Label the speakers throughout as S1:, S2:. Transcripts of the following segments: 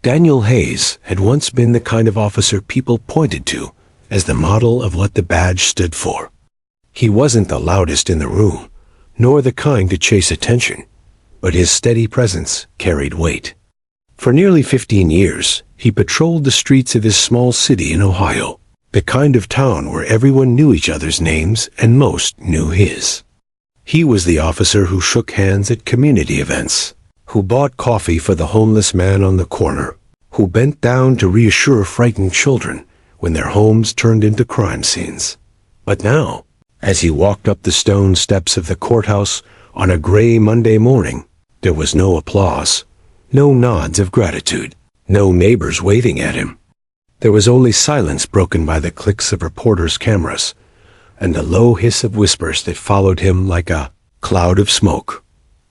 S1: Daniel Hayes had once been the kind of officer people pointed to as the model of what the badge stood for. He wasn't the loudest in the room, nor the kind to chase attention, but his steady presence carried weight. For nearly 15 years, he patrolled the streets of his small city in Ohio, the kind of town where everyone knew each other's names and most knew his. He was the officer who shook hands at community events, who bought coffee for the homeless man on the corner, who bent down to reassure frightened children when their homes turned into crime scenes. But now, as he walked up the stone steps of the courthouse on a gray Monday morning, there was no applause, no nods of gratitude, no neighbors waving at him. There was only silence broken by the clicks of reporters' cameras and the low hiss of whispers that followed him like a cloud of smoke.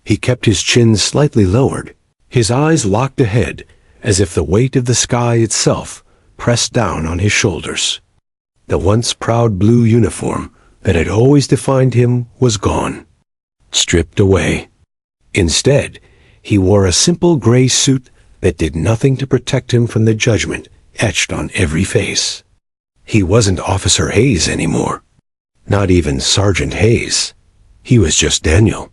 S1: He kept his chin slightly lowered, his eyes locked ahead, as if the weight of the sky itself pressed down on his shoulders. The once proud blue uniform that had always defined him was gone, stripped away. Instead, he wore a simple gray suit that did nothing to protect him from the judgment etched on every face. He wasn't Officer Hayes anymore, not even Sergeant Hayes. He was just Daniel,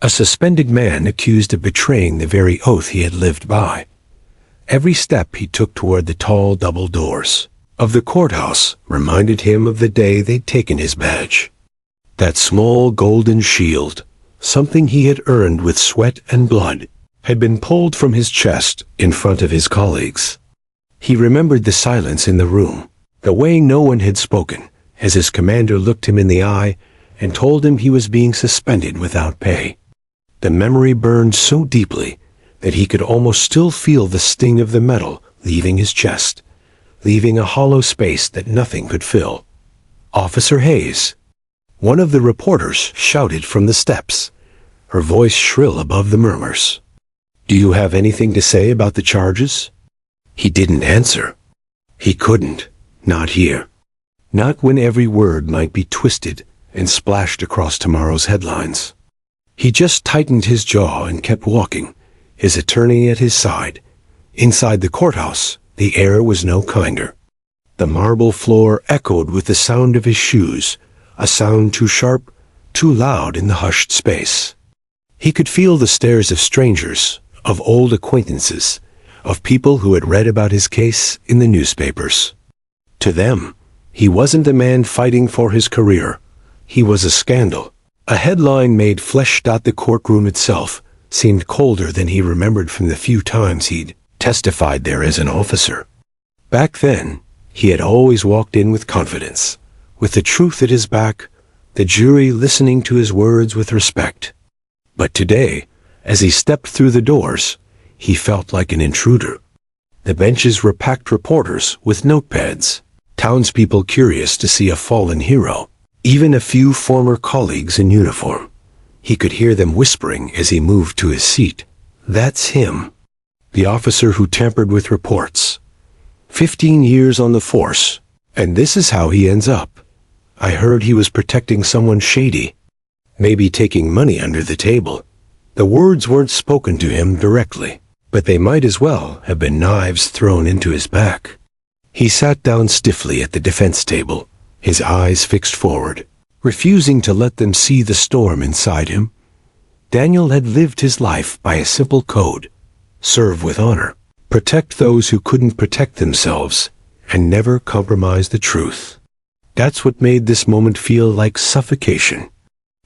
S1: a suspended man accused of betraying the very oath he had lived by. Every step he took toward the tall double doors of the courthouse reminded him of the day they'd taken his badge. That small golden shield, something he had earned with sweat and blood, had been pulled from his chest in front of his colleagues. He remembered the silence in the room, the way no one had spoken, as his commander looked him in the eye and told him he was being suspended without pay. The memory burned so deeply that he could almost still feel the sting of the metal leaving his chest, leaving a hollow space that nothing could fill. "Officer Hayes," one of the reporters shouted from the steps, her voice shrill above the murmurs. "Do you have anything to say about the charges?" He didn't answer. He couldn't, not here. Not when every word might be twisted and splashed across tomorrow's headlines. He just tightened his jaw and kept walking, his attorney at his side. Inside the courthouse, the air was no kinder. The marble floor echoed with the sound of his shoes, a sound too sharp, too loud in the hushed space. He could feel the stares of strangers, of old acquaintances, of people who had read about his case in the newspapers. To them, he wasn't a man fighting for his career. He was a scandal. A headline made flesh. The courtroom itself seemed colder than he remembered from the few times he'd testified there as an officer. Back then, he had always walked in with confidence, with the truth at his back, the jury listening to his words with respect. But today, as he stepped through the doors, he felt like an intruder. The benches were packed reporters with notepads, townspeople curious to see a fallen hero, even a few former colleagues in uniform. He could hear them whispering as he moved to his seat. "That's him, the officer who tampered with reports. 15 years on the force, and this is how he ends up. I heard he was protecting someone shady, maybe taking money under the table." The words weren't spoken to him directly, but they might as well have been knives thrown into his back. He sat down stiffly at the defense table, his eyes fixed forward, refusing to let them see the storm inside him. Daniel had lived his life by a simple code: serve with honor, protect those who couldn't protect themselves, and never compromise the truth. That's what made this moment feel like suffocation.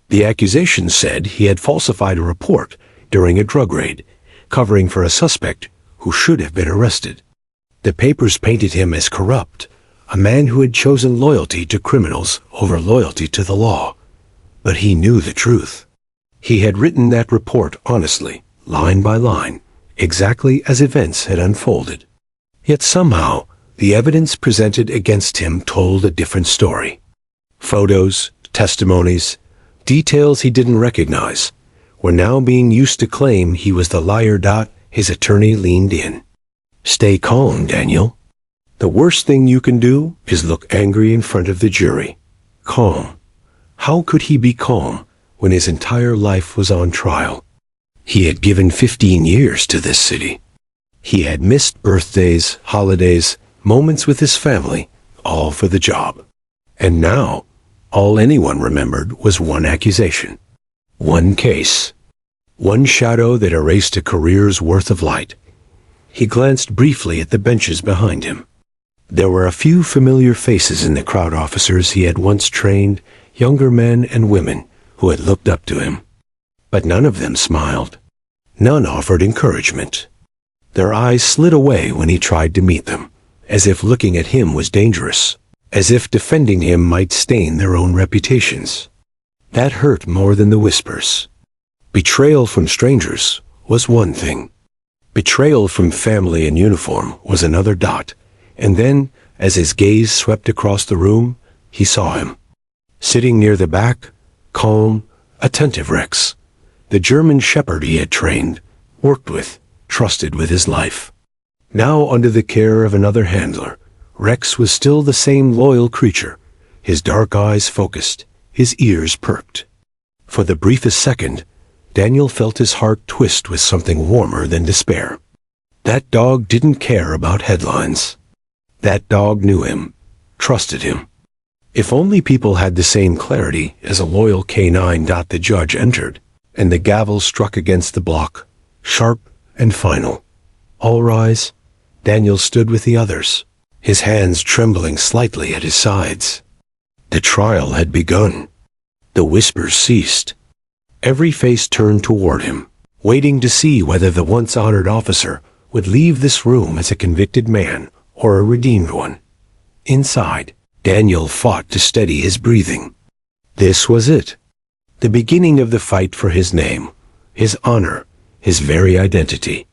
S1: The accusation said he had falsified a report during a drug raid, covering for a suspect who should have been arrested. The papers painted him as corrupt, a man who had chosen loyalty to criminals over loyalty to the law. But he knew the truth. He had written that report honestly, line by line, exactly as events had unfolded. Yet somehow, the evidence presented against him told a different story. Photos, testimonies, details he didn't recognize were now being used to claim he was the liar. His attorney leaned in. "Stay calm, Daniel. The worst thing you can do is look angry in front of the jury. Calm." How could he be calm when his entire life was on trial? He had given 15 years to this city. He had missed birthdays, holidays, moments with his family, all for the job. And now, all anyone remembered was one accusation, one case, one shadow that erased a career's worth of light. He glanced briefly at the benches behind him. There were a few familiar faces in the crowd, officers he had once trained, younger men and women who had looked up to him. But none of them smiled. None offered encouragement. Their eyes slid away when he tried to meet them, as if looking at him was dangerous, as if defending him might stain their own reputations. That hurt more than the whispers. Betrayal from strangers was one thing. Betrayal from family in uniform was another dot. And then, as his gaze swept across the room, he saw him. Sitting near the back, calm, attentive Rex, the German shepherd he had trained, worked with, trusted with his life. Now under the care of another handler, Rex was still the same loyal creature, his dark eyes focused, his ears perked. For the briefest second, Daniel felt his heart twist with something warmer than despair. That dog didn't care about headlines. That dog knew him, trusted him. If only people had the same clarity as a loyal canine. The judge entered, and the gavel struck against the block, sharp and final. All rise. Daniel stood with the others, his hands trembling slightly at his sides. The trial had begun. The whispers ceased. Every face turned toward him, waiting to see whether the once honored officer would leave this room as a convicted man or a redeemed one. Inside, Daniel fought to steady his breathing. This was it. The beginning of the fight for his name, his honor, his very identity.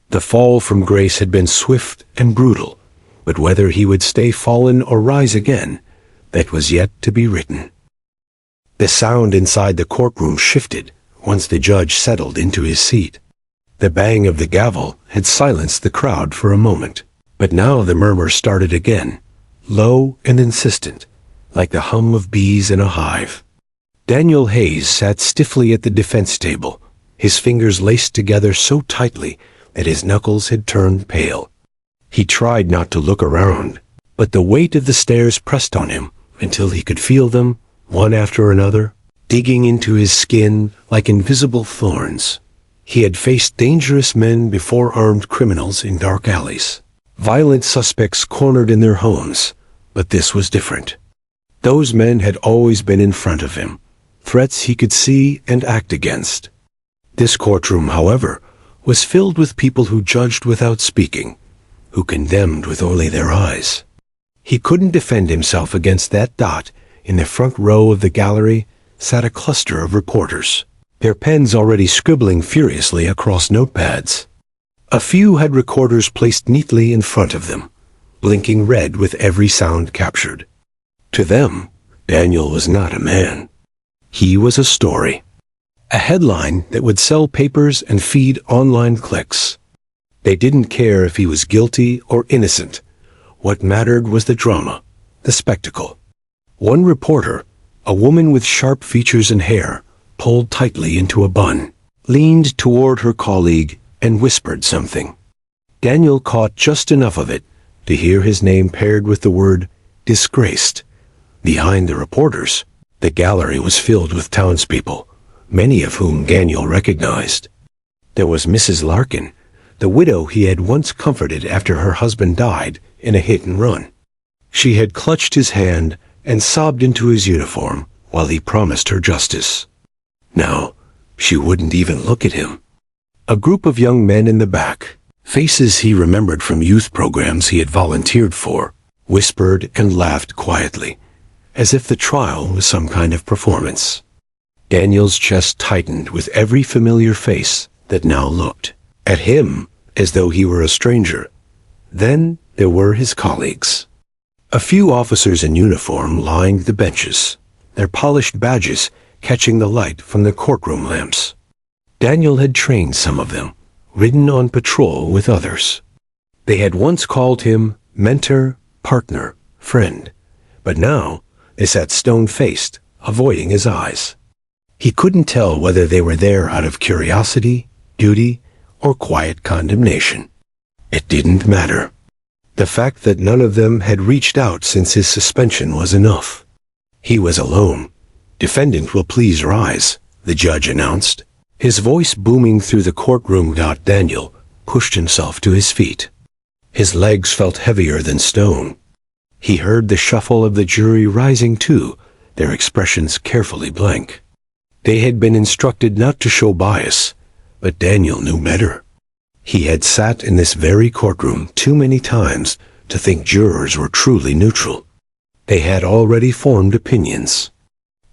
S1: The fall from grace had been swift and brutal, but whether he would stay fallen or rise again, that was yet to be written. The sound inside the courtroom shifted once the judge settled into his seat. The bang of the gavel had silenced the crowd for a moment. But now the murmur started again, low and insistent, like the hum of bees in a hive. Daniel Hayes sat stiffly at the defense table, his fingers laced together so tightly that his knuckles had turned pale. He tried not to look around, but the weight of the stairs pressed on him until he could feel them, one after another, digging into his skin like invisible thorns. He had faced dangerous men before, armed criminals in dark alleys, violent suspects cornered in their homes, but this was different. Those men had always been in front of him, threats he could see and act against. This courtroom, however, was filled with people who judged without speaking, who condemned with only their eyes. He couldn't defend himself against that dot. In the front row of the gallery sat a cluster of reporters, their pens already scribbling furiously across notepads. A few had recorders placed neatly in front of them, blinking red with every sound captured. To them, Daniel was not a man. He was a story. A headline that would sell papers and feed online clicks. They didn't care if he was guilty or innocent. What mattered was the drama, the spectacle. One reporter, a woman with sharp features and hair, pulled tightly into a bun, leaned toward her colleague and whispered something. Daniel caught just enough of it to hear his name paired with the word disgraced. Behind the reporters, the gallery was filled with townspeople, many of whom Daniel recognized. There was Mrs. Larkin, the widow he had once comforted after her husband died in a hit and run. She had clutched his hand and sobbed into his uniform while he promised her justice. Now, she wouldn't even look at him. A group of young men in the back, faces he remembered from youth programs he had volunteered for, whispered and laughed quietly, as if the trial was some kind of performance. Daniel's chest tightened with every familiar face that now looked at him as though he were a stranger. Then there were his colleagues. A few officers in uniform lined the benches, their polished badges catching the light from the courtroom lamps. Daniel had trained some of them, ridden on patrol with others. They had once called him mentor, partner, friend, but now they sat stone-faced, avoiding his eyes. He couldn't tell whether they were there out of curiosity, duty, or quiet condemnation. It didn't matter. The fact that none of them had reached out since his suspension was enough. He was alone. "Defendant will please rise," the judge announced. His voice booming through the courtroom. Daniel pushed himself to his feet. His legs felt heavier than stone. He heard the shuffle of the jury rising too, their expressions carefully blank. They had been instructed not to show bias, but Daniel knew better. He had sat in this very courtroom too many times to think jurors were truly neutral. They had already formed opinions.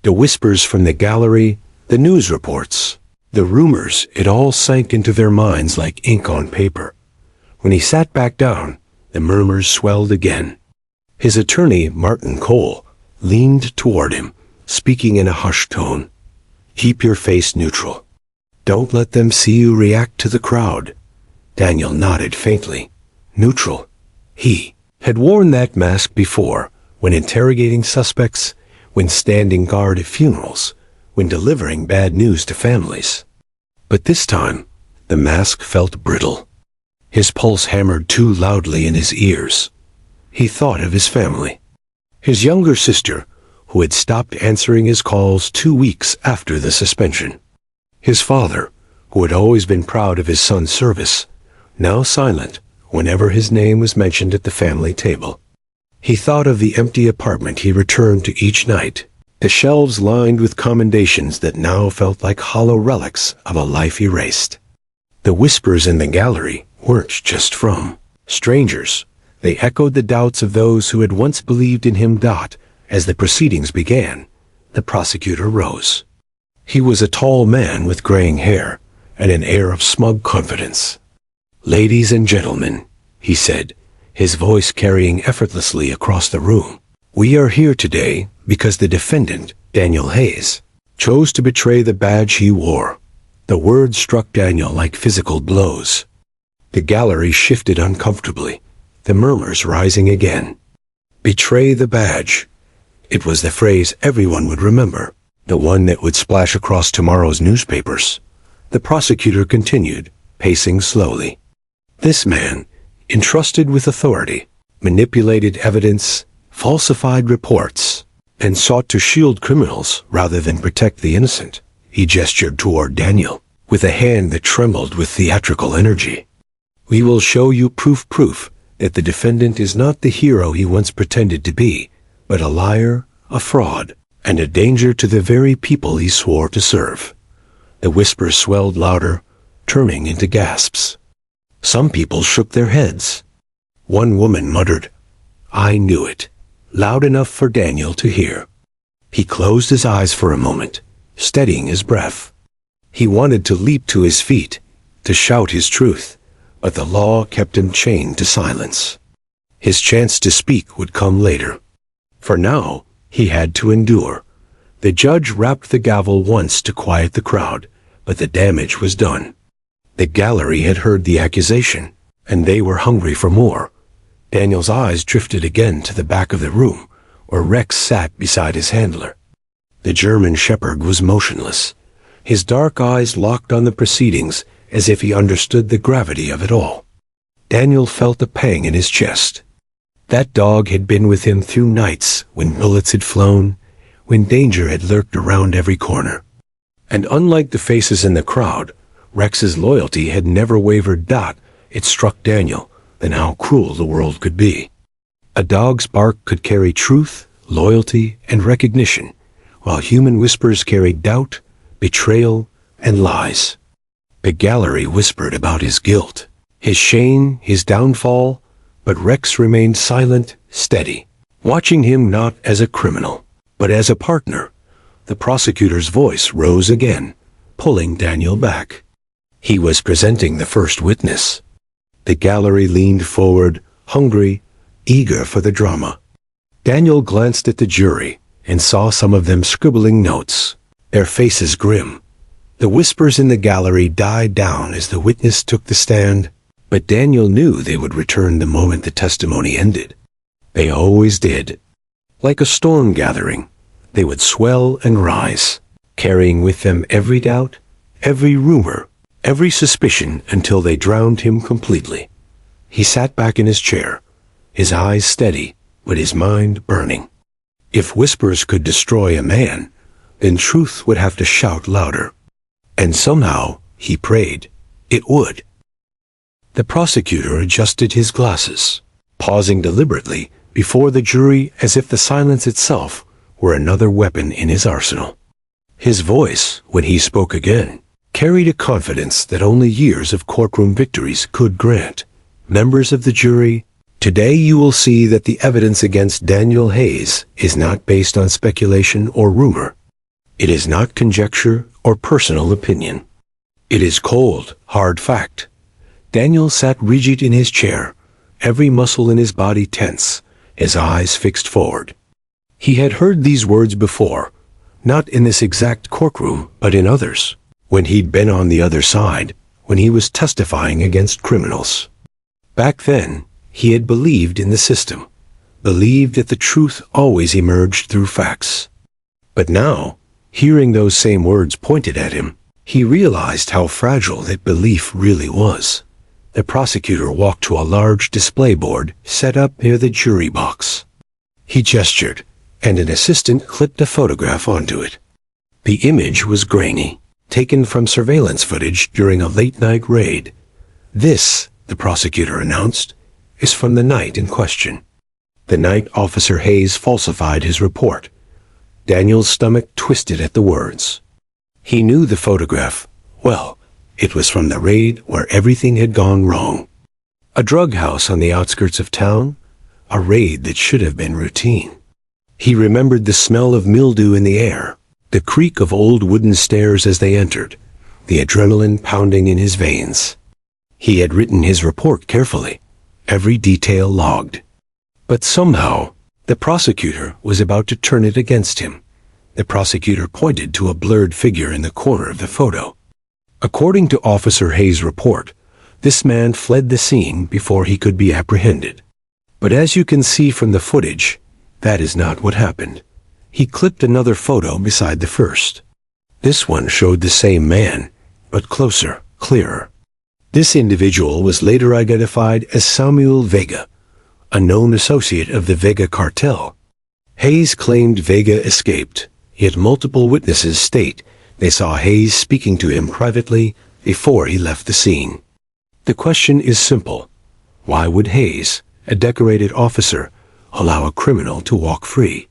S1: The whispers from the gallery, the news reports, the rumors, it all sank into their minds like ink on paper. When he sat back down, the murmurs swelled again. His attorney, Martin Cole, leaned toward him, speaking in a hushed tone. "Keep your face neutral. Don't let them see you react to the crowd." Daniel nodded faintly. Neutral. He had worn that mask before, when interrogating suspects, when standing guard at funerals, when delivering bad news to families. But this time, the mask felt brittle. His pulse hammered too loudly in his ears. He thought of his family. His younger sister, who had stopped answering his calls 2 weeks after the suspension. His father, who had always been proud of his son's service, now silent whenever his name was mentioned at the family table. He thought of the empty apartment he returned to each night, the shelves lined with commendations that now felt like hollow relics of a life erased. The whispers in the gallery weren't just from strangers. They echoed the doubts of those who had once believed in him. As the proceedings began, the prosecutor rose. He was a tall man with graying hair and an air of smug confidence. "Ladies and gentlemen," he said, his voice carrying effortlessly across the room, "we are here today because the defendant, Daniel Hayes, chose to betray the badge he wore." The words struck Daniel like physical blows. The gallery shifted uncomfortably, the murmurs rising again. Betray the badge. It was the phrase everyone would remember, the one that would splash across tomorrow's newspapers. The prosecutor continued, pacing slowly. This man, entrusted with authority, manipulated evidence, falsified reports, and sought to shield criminals rather than protect the innocent. He gestured toward Daniel, with a hand that trembled with theatrical energy. "We will show you proof that the defendant is not the hero he once pretended to be, but a liar, a fraud, and a danger to the very people he swore to serve." The whispers swelled louder, turning into gasps. Some people shook their heads. One woman muttered, "I knew it," loud enough for Daniel to hear. He closed his eyes for a moment, steadying his breath. He wanted to leap to his feet, to shout his truth, but the law kept him chained to silence. His chance to speak would come later. For now, he had to endure. The judge rapped the gavel once to quiet the crowd, but the damage was done. The gallery had heard the accusation, and they were hungry for more. Daniel's eyes drifted again to the back of the room, where Rex sat beside his handler. The German shepherd was motionless, his dark eyes locked on the proceedings as if he understood the gravity of it all. Daniel felt a pang in his chest. That dog had been with him through nights when bullets had flown, when danger had lurked around every corner. And unlike the faces in the crowd, Rex's loyalty had never wavered. It struck Daniel then how cruel the world could be. A dog's bark could carry truth, loyalty, and recognition, while human whispers carried doubt, betrayal, and lies. The gallery whispered about his guilt, his shame, his downfall, but Rex remained silent, steady, watching him not as a criminal, but as a partner. The prosecutor's voice rose again, pulling Daniel back. He was presenting the first witness. The gallery leaned forward, hungry, eager for the drama. Daniel glanced at the jury and saw some of them scribbling notes, their faces grim. The whispers in the gallery died down as the witness took the stand, but Daniel knew they would return the moment the testimony ended. They always did. Like a storm gathering, they would swell and rise, carrying with them every doubt, every rumor, every suspicion until they drowned him completely. He sat back in his chair, his eyes steady, but his mind burning. If whispers could destroy a man, then truth would have to shout louder. And somehow, he prayed, it would. The prosecutor adjusted his glasses, pausing deliberately before the jury as if the silence itself were another weapon in his arsenal. His voice, when he spoke again, carried a confidence that only years of courtroom victories could grant. Members of the jury, today you will see that the evidence against Daniel Hayes is not based on speculation or rumor. It is not conjecture or personal opinion. It is cold, hard fact. Daniel sat rigid in his chair, every muscle in his body tense, his eyes fixed forward. He had heard these words before, not in this exact courtroom, but in others, when he'd been on the other side, when he was testifying against criminals. Back then, he had believed in the system, believed that the truth always emerged through facts. But now, hearing those same words pointed at him, he realized how fragile that belief really was. The prosecutor walked to a large display board set up near the jury box. He gestured, and an assistant clipped a photograph onto it. The image was grainy, taken from surveillance footage during a late-night raid. This, the prosecutor announced, is from the night in question. The night Officer Hayes falsified his report. Daniel's stomach twisted at the words. He knew the photograph. Well, it was from the raid where everything had gone wrong. A drug house on the outskirts of town, a raid that should have been routine. He remembered the smell of mildew in the air, the creak of old wooden stairs as they entered, the adrenaline pounding in his veins. He had written his report carefully, every detail logged. But somehow, the prosecutor was about to turn it against him. The prosecutor pointed to a blurred figure in the corner of the photo. According to Officer Hayes' report, this man fled the scene before he could be apprehended. But as you can see from the footage, that is not what happened. He clipped another photo beside the first. This one showed the same man, but closer, clearer. This individual was later identified as Samuel Vega, a known associate of the Vega cartel. Hayes claimed Vega escaped, yet multiple witnesses state they saw Hayes speaking to him privately before he left the scene. The question is simple. Why would Hayes, a decorated officer, allow a criminal to walk free?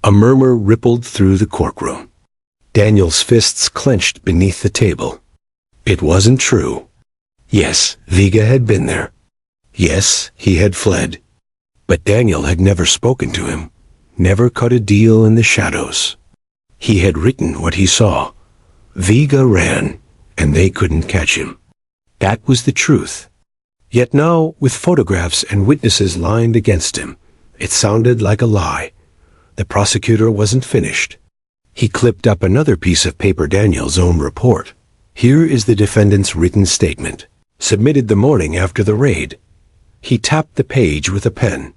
S1: A murmur rippled through the courtroom. Daniel's fists clenched beneath the table. It wasn't true. Yes, Vega had been there. Yes, he had fled. But Daniel had never spoken to him, never cut a deal in the shadows. He had written what he saw. Vega ran, and they couldn't catch him. That was the truth. Yet now, with photographs and witnesses lined against him, it sounded like a lie. The prosecutor wasn't finished. He clipped up another piece of paper, Daniel's own report. Here is the defendant's written statement, submitted the morning after the raid. He tapped the page with a pen.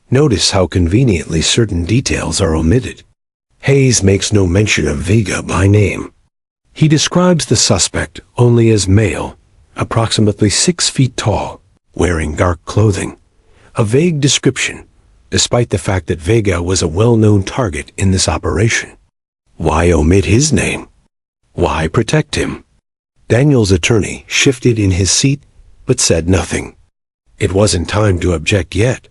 S1: Notice how conveniently certain details are omitted. Hayes makes no mention of Vega by name. He describes the suspect only as male, approximately 6 feet tall, wearing dark clothing. A vague description, despite the fact that Vega was a well-known target in this operation. Why omit his name? Why protect him? Daniel's attorney shifted in his seat, but said nothing. It wasn't time to object yet.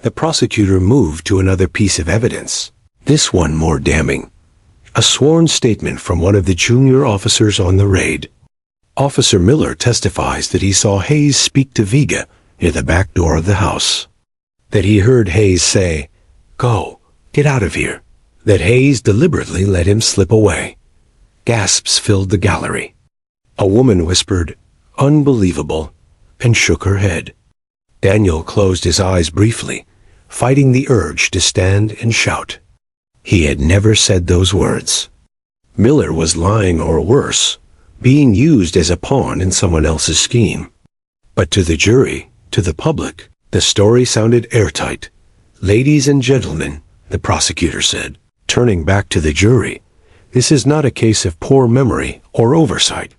S1: The prosecutor moved to another piece of evidence, this one more damning. A sworn statement from one of the junior officers on the raid. Officer Miller testifies that he saw Hayes speak to Vega near the back door of the house. That he heard Hayes say, "Go, get out of here." That Hayes deliberately let him slip away. Gasps filled the gallery. A woman whispered, "Unbelievable," and shook her head. Daniel closed his eyes briefly, fighting the urge to stand and shout. He had never said those words. Miller was lying, or worse, being used as a pawn in someone else's scheme. But to the jury, to the public, the story sounded airtight. "Ladies and gentlemen," the prosecutor said, turning back to the jury, "this is not a case of poor memory or oversight.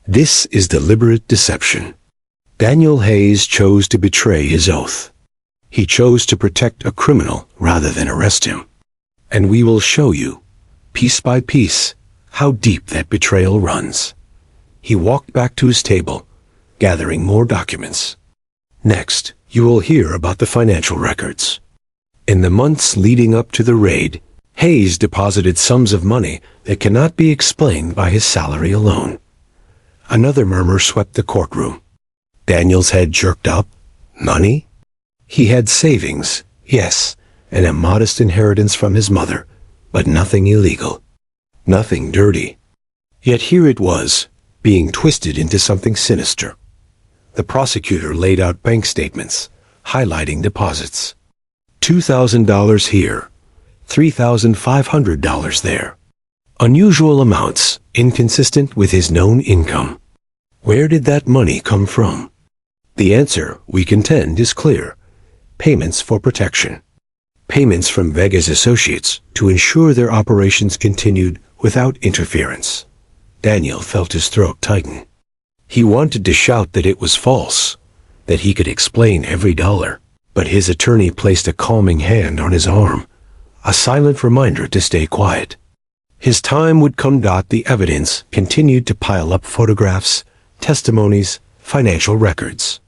S1: This is deliberate deception." Daniel Hayes chose to betray his oath. He chose to protect a criminal rather than arrest him. And we will show you, piece by piece, how deep that betrayal runs. He walked back to his table, gathering more documents. Next, you will hear about the financial records. In the months leading up to the raid, Hayes deposited sums of money that cannot be explained by his salary alone. Another murmur swept the courtroom. Daniel's head jerked up. Money? He had savings, yes, and a modest inheritance from his mother, but nothing illegal. Nothing dirty. Yet here it was, being twisted into something sinister. The prosecutor laid out bank statements, highlighting deposits. $2,000 here, $3,500 there. Unusual amounts, inconsistent with his known income. Where did that money come from? The answer, we contend, is clear. Payments for protection. Payments from Vega's associates to ensure their operations continued without interference. Daniel felt his throat tighten. He wanted to shout that it was false, that he could explain every dollar, but his attorney placed a calming hand on his arm, a silent reminder to stay quiet. His time would come. The evidence continued to pile up: photographs, testimonies, financial records.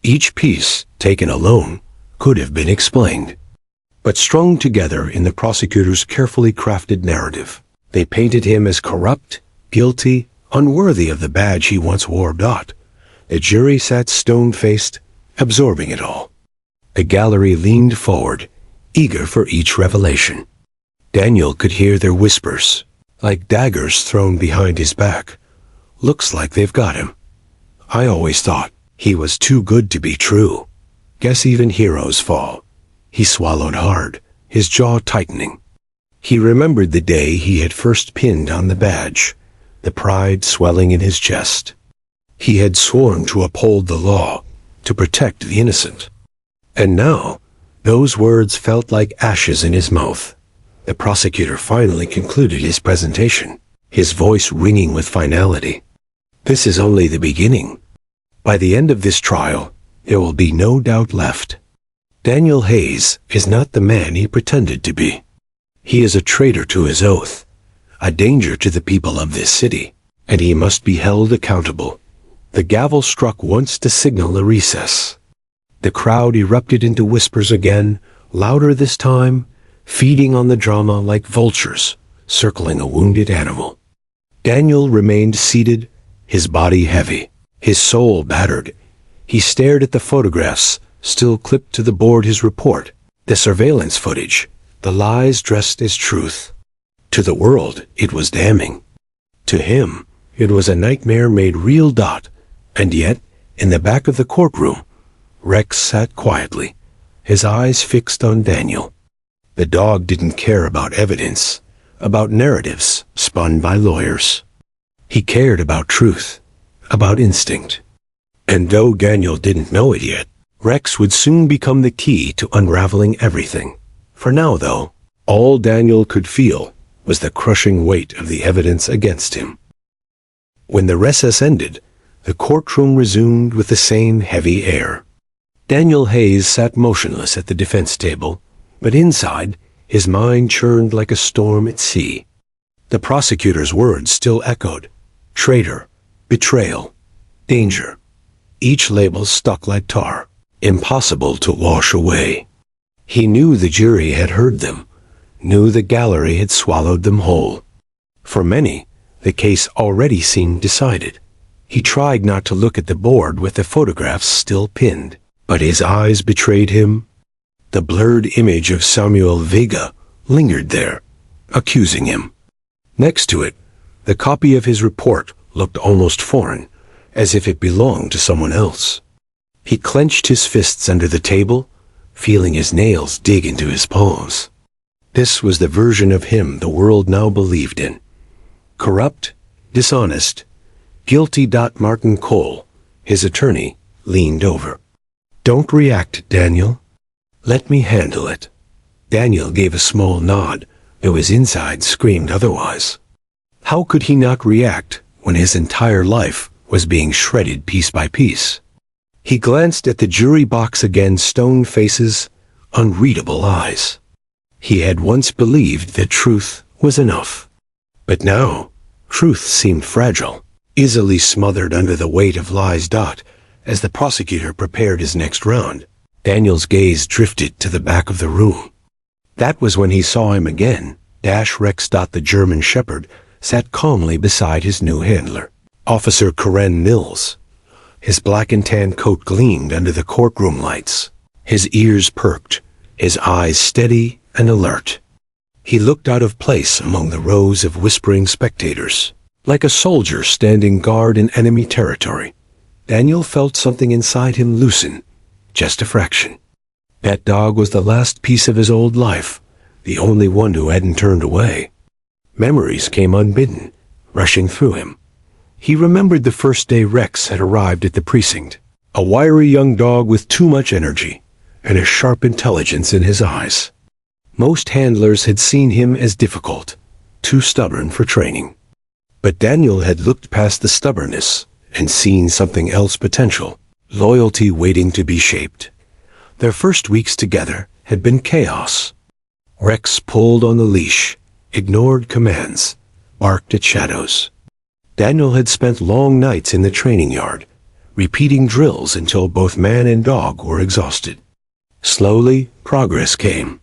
S1: Each piece, taken alone, could have been explained. But strung together in the prosecutor's carefully crafted narrative, they painted him as corrupt, guilty, unworthy of the badge he once wore. The jury sat stone-faced, absorbing it all. The gallery leaned forward, eager for each revelation. Daniel could hear their whispers, like daggers thrown behind his back. Looks like they've got him. I always thought he was too good to be true. Guess even heroes fall. He swallowed hard, his jaw tightening. He remembered the day he had first pinned on the badge, the pride swelling in his chest. He had sworn to uphold the law, to protect the innocent. And now, those words felt like ashes in his mouth. The prosecutor finally concluded his presentation, his voice ringing with finality. This is only the beginning. By the end of this trial, there will be no doubt left. Daniel Hayes is not the man he pretended to be. He is a traitor to his oath, a danger to the people of this city, and he must be held accountable. The gavel struck once to signal a recess. The crowd erupted into whispers again, louder this time, feeding on the drama like vultures, circling a wounded animal. Daniel remained seated, his body heavy, his soul battered. He stared at the photographs, still clipped to the board: his report, the surveillance footage, the lies dressed as truth. To the world, it was damning. To him, it was a nightmare made real. And yet, in the back of the courtroom, Rex sat quietly, his eyes fixed on Daniel. The dog didn't care about evidence, about narratives spun by lawyers. He cared about truth, about instinct. And though Daniel didn't know it yet, Rex would soon become the key to unraveling everything. For now, though, all Daniel could feel was the crushing weight of the evidence against him. When the recess ended, the courtroom resumed with the same heavy air. Daniel Hayes sat motionless at the defense table, but inside, his mind churned like a storm at sea. The prosecutor's words still echoed: traitor, betrayal, danger. Each label stuck like tar, impossible to wash away. He knew the jury had heard them, knew the gallery had swallowed them whole. For many, the case already seemed decided. He tried not to look at the board with the photographs still pinned, but his eyes betrayed him. The blurred image of Samuel Vega lingered there, accusing him. Next to it, the copy of his report looked almost foreign, as if it belonged to someone else. He clenched his fists under the table, feeling his nails dig into his palms. This was the version of him the world now believed in. Corrupt, dishonest, guilty. Martin Cole, his attorney, leaned over. Don't react, Daniel. Let me handle it. Daniel gave a small nod, though his inside screamed otherwise. How could he not react when his entire life was being shredded piece by piece? He glanced at the jury box again, stone faces, unreadable eyes. He had once believed that truth was enough. But now, truth seemed fragile, easily smothered under the weight of lies. As the prosecutor prepared his next round, Daniel's gaze drifted to the back of the room. That was when he saw him again. Rex. The German Shepherd sat calmly beside his new handler, Officer Karen Mills. His black and tan coat gleamed under the courtroom lights. His ears perked, his eyes steady and alert. He looked out of place among the rows of whispering spectators, like a soldier standing guard in enemy territory. Daniel felt something inside him loosen, just a fraction. That dog was the last piece of his old life, the only one who hadn't turned away. Memories came unbidden, rushing through him. He remembered the first day Rex had arrived at the precinct, a wiry young dog with too much energy and a sharp intelligence in his eyes. Most handlers had seen him as difficult, too stubborn for training. But Daniel had looked past the stubbornness and seen something else: potential, loyalty waiting to be shaped. Their first weeks together had been chaos. Rex pulled on the leash, ignored commands, barked at shadows. Daniel had spent long nights in the training yard, repeating drills until both man and dog were exhausted. Slowly, progress came.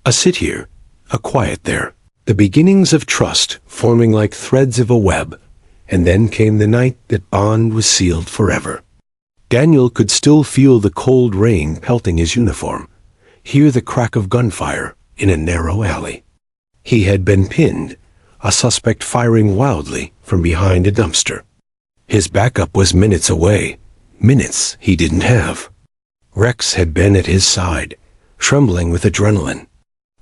S1: A sit here, a quiet there, the beginnings of trust forming like threads of a web, and then came the night that bond was sealed forever. Daniel could still feel the cold rain pelting his uniform, hear the crack of gunfire in a narrow alley. He had been pinned, a suspect firing wildly from behind a dumpster. His backup was minutes away, minutes he didn't have. Rex had been at his side, trembling with adrenaline.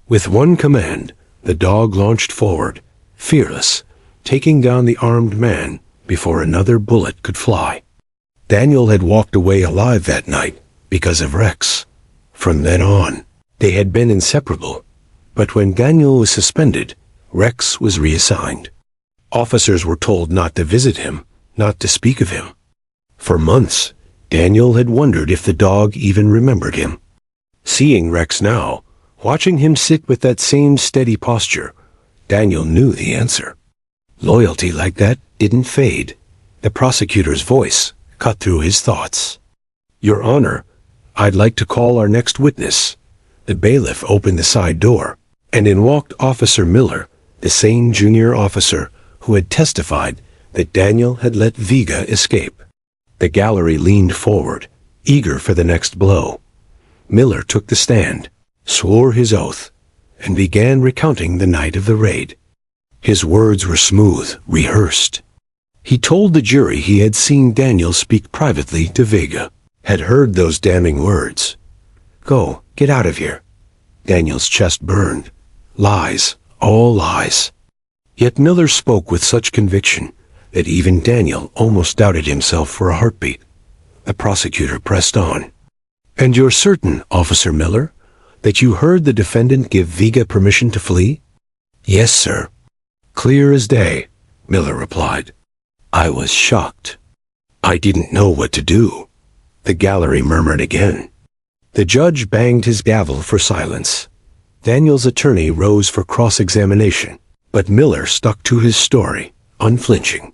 S1: With one command, the dog launched forward, fearless, taking down the armed man before another bullet could fly. Daniel had walked away alive that night because of Rex. From then on, they had been inseparable. But when Daniel was suspended, Rex was reassigned. Officers were told not to visit him, not to speak of him. For months, Daniel had wondered if the dog even remembered him. Seeing Rex now, watching him sit with that same steady posture, Daniel knew the answer. Loyalty like that didn't fade. The prosecutor's voice cut through his thoughts. "Your Honor, I'd like to call our next witness." The bailiff opened the side door, and in walked Officer Miller, the same junior officer who had testified that Daniel had let Vega escape. The gallery leaned forward, eager for the next blow. Miller took the stand, swore his oath, and began recounting the night of the raid. His words were smooth, rehearsed. He told the jury he had seen Daniel speak privately to Vega, had heard those damning words. "Go, get out of here." Daniel's chest burned. Lies, all lies. Yet Miller spoke with such conviction that even Daniel almost doubted himself for a heartbeat. The prosecutor pressed on. "And you're certain, Officer Miller, that you heard the defendant give Vega permission to flee?" "Yes, sir." "Clear as day," Miller replied. "I was shocked. I didn't know what to do." The gallery murmured again. The judge banged his gavel for silence. Daniel's attorney rose for cross-examination, but Miller stuck to his story, unflinching.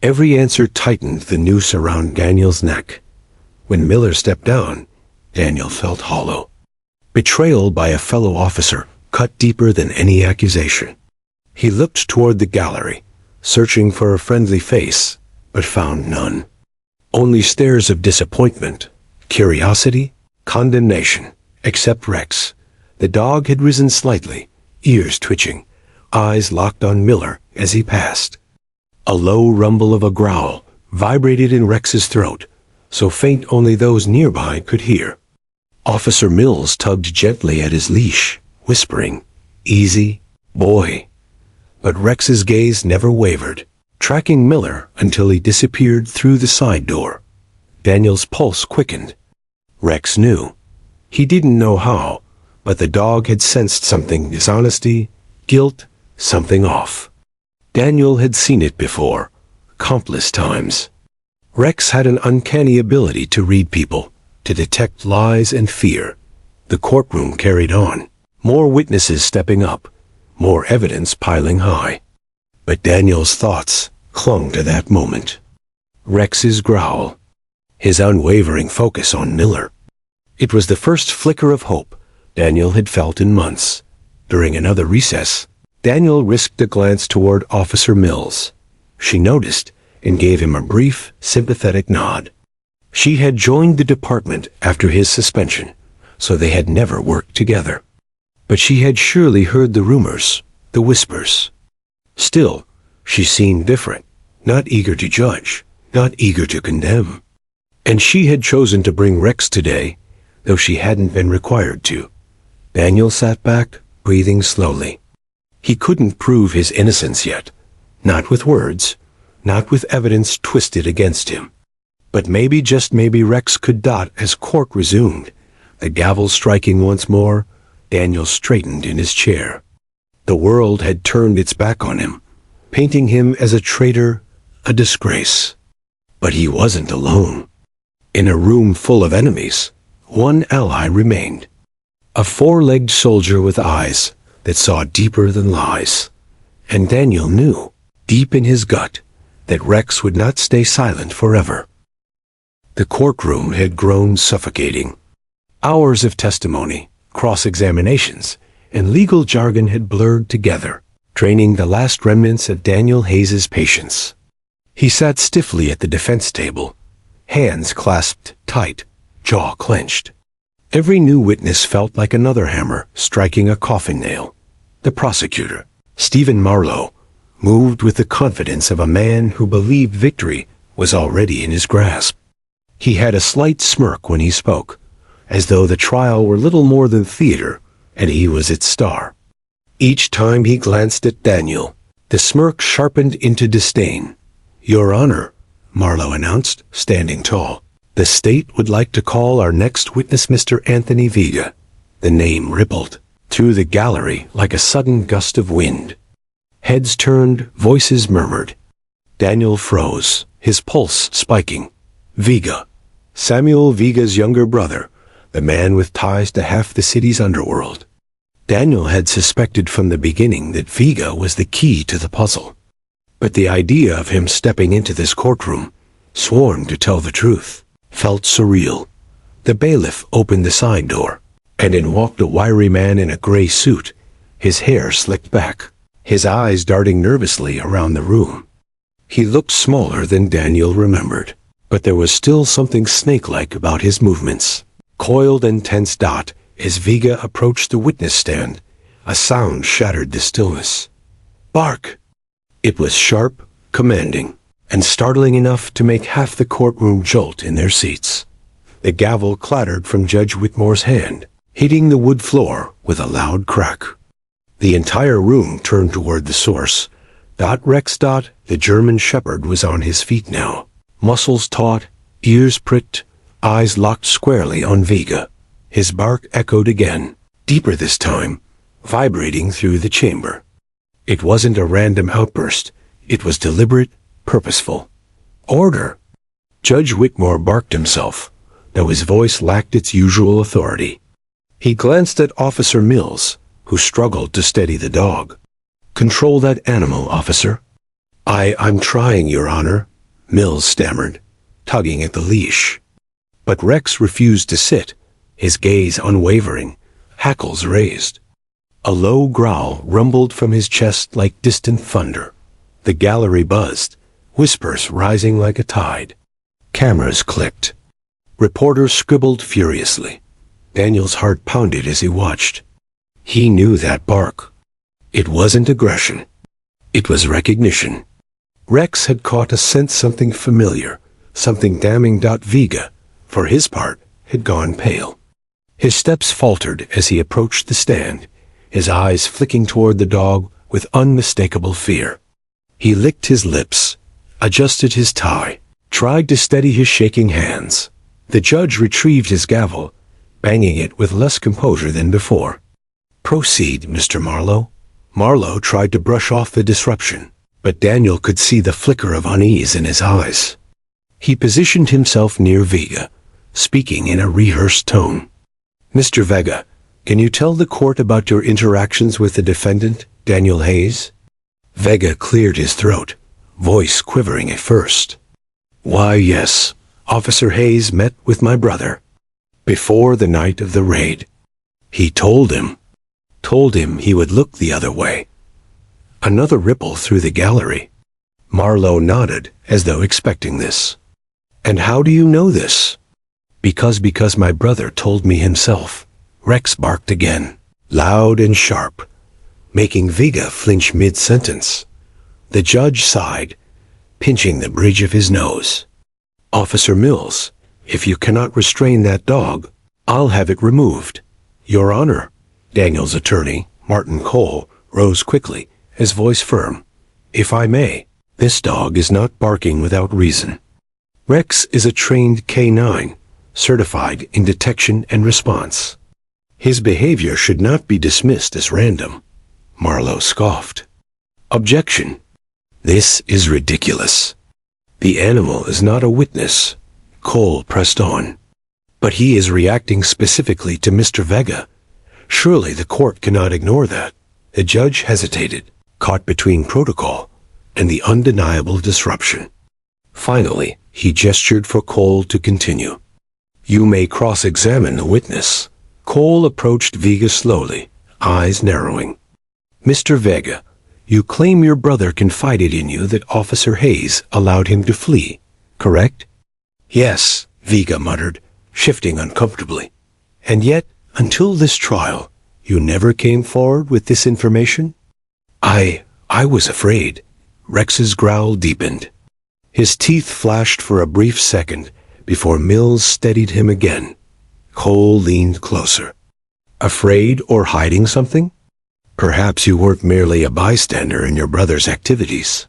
S1: Every answer tightened the noose around Daniel's neck. When Miller stepped down, Daniel felt hollow. Betrayal by a fellow officer cut deeper than any accusation. He looked toward the gallery, searching for a friendly face, but found none. Only stares of disappointment, curiosity, condemnation. Except Rex. The dog had risen slightly, ears twitching, eyes locked on Miller as he passed. A low rumble of a growl vibrated in Rex's throat, so faint only those nearby could hear. Officer Mills tugged gently at his leash, whispering, "Easy, boy." But Rex's gaze never wavered, tracking Miller until he disappeared through the side door. Daniel's pulse quickened. Rex knew. He didn't know how, but the dog had sensed something: dishonesty, guilt, something off. Daniel had seen it before, countless times. Rex had an uncanny ability to read people, to detect lies and fear. The courtroom carried on, more witnesses stepping up, more evidence piling high. But Daniel's thoughts clung to that moment. Rex's growl, his unwavering focus on Miller. It was the first flicker of hope Daniel had felt in months. During another recess, Daniel risked a glance toward Officer Mills. She noticed and gave him a brief, sympathetic nod. She had joined the department after his suspension, so they had never worked together. But she had surely heard the rumors, the whispers. Still, she seemed different, not eager to judge, not eager to condemn. And she had chosen to bring Rex today, though she hadn't been required to. Daniel sat back, breathing slowly. He couldn't prove his innocence yet, not with words, not with evidence twisted against him. But maybe, just maybe, Rex could dot as court resumed. The gavel striking once more, Daniel straightened in his chair. The world had turned its back on him, painting him as a traitor, a disgrace. But he wasn't alone. In a room full of enemies, one ally remained. A four-legged soldier with eyes that saw deeper than lies. And Daniel knew, deep in his gut, that Rex would not stay silent forever. The courtroom had grown suffocating. Hours of testimony, cross-examinations, and legal jargon had blurred together, draining the last remnants of Daniel Hayes's patience. He sat stiffly at the defense table, hands clasped tight, jaw clenched. Every new witness felt like another hammer striking a coffin nail. The prosecutor, Stephen Marlowe, moved with the confidence of a man who believed victory was already in his grasp. He had a slight smirk when he spoke, as though the trial were little more than theater, and he was its star. Each time he glanced at Daniel, the smirk sharpened into disdain. "Your Honor," Marlowe announced, standing tall, "the state would like to call our next witness Mr. Anthony Vega." The name rippled through the gallery like a sudden gust of wind. Heads turned, voices murmured. Daniel froze, his pulse spiking. Vega. Samuel Vega's younger brother, the man with ties to half the city's underworld. Daniel had suspected from the beginning that Vega was the key to the puzzle. But the idea of him stepping into this courtroom, sworn to tell the truth, felt surreal. The bailiff opened the side door, and in walked a wiry man in a gray suit, his hair slicked back, his eyes darting nervously around the room. He looked smaller than Daniel remembered, but there was still something snake-like about his movements. Coiled and tense as Vega approached the witness stand, a sound shattered the stillness. "Bark!" It was sharp, commanding, and startling enough to make half the courtroom jolt in their seats. The gavel clattered from Judge Whitmore's hand, hitting the wood floor with a loud crack. The entire room turned toward the source. Rex. The German shepherd was on his feet now, muscles taut, ears pricked, eyes locked squarely on Vega. His bark echoed again, deeper this time, vibrating through the chamber. It wasn't a random outburst. It was deliberate, purposeful. "Order!" Judge Whitmore barked himself, though his voice lacked its usual authority. He glanced at Officer Mills, who struggled to steady the dog. "Control that animal, officer." I'm trying, Your Honor," Mills stammered, tugging at the leash. But Rex refused to sit, his gaze unwavering, hackles raised. A low growl rumbled from his chest like distant thunder. The gallery buzzed, whispers rising like a tide. Cameras clicked. Reporters scribbled furiously. Daniel's heart pounded as he watched. He knew that bark. It wasn't aggression. It was recognition. Rex had caught a scent, something familiar, something damning. Vega, for his part, had gone pale. His steps faltered as he approached the stand, his eyes flicking toward the dog with unmistakable fear. He licked his lips, adjusted his tie, tried to steady his shaking hands. The judge retrieved his gavel, banging it with less composure than before. "Proceed, Mr. Marlowe." Marlowe tried to brush off the disruption, but Daniel could see the flicker of unease in his eyes. He positioned himself near Vega, speaking in a rehearsed tone. Mr. Vega, can you tell the court about your interactions with the defendant, Daniel Hayes? Vega cleared his throat, voice quivering at first. Why, yes, Officer Hayes met with my brother. Before the night of the raid. He told him he would look the other way. Another ripple through the gallery. Marlowe nodded, as though expecting this. And how do you know this? Because my brother told me himself. Rex barked again, loud and sharp, making Vega flinch mid-sentence. The judge sighed, pinching the bridge of his nose. Officer Mills, if you cannot restrain that dog, I'll have it removed. Your Honor. Daniel's attorney, Martin Cole, rose quickly, his voice firm. If I may, this dog is not barking without reason. Rex is a trained K9, certified in detection and response. His behavior should not be dismissed as random. Marlowe scoffed. Objection. This is ridiculous. The animal is not a witness. Cole pressed on. But he is reacting specifically to Mr. Vega. Surely the court cannot ignore that. The judge hesitated, caught between protocol and the undeniable disruption. Finally, he gestured for Cole to continue. You may cross-examine the witness. Cole approached Vega slowly, eyes narrowing. Mr. Vega, you claim your brother confided in you that Officer Hayes allowed him to flee, correct? Yes, Vega muttered, shifting uncomfortably. And yet, until this trial, you never came forward with this information? I was afraid. Rex's growl deepened. His teeth flashed for a brief second before Mills steadied him again. Cole leaned closer. Afraid or hiding something? Perhaps you weren't merely a bystander in your brother's activities.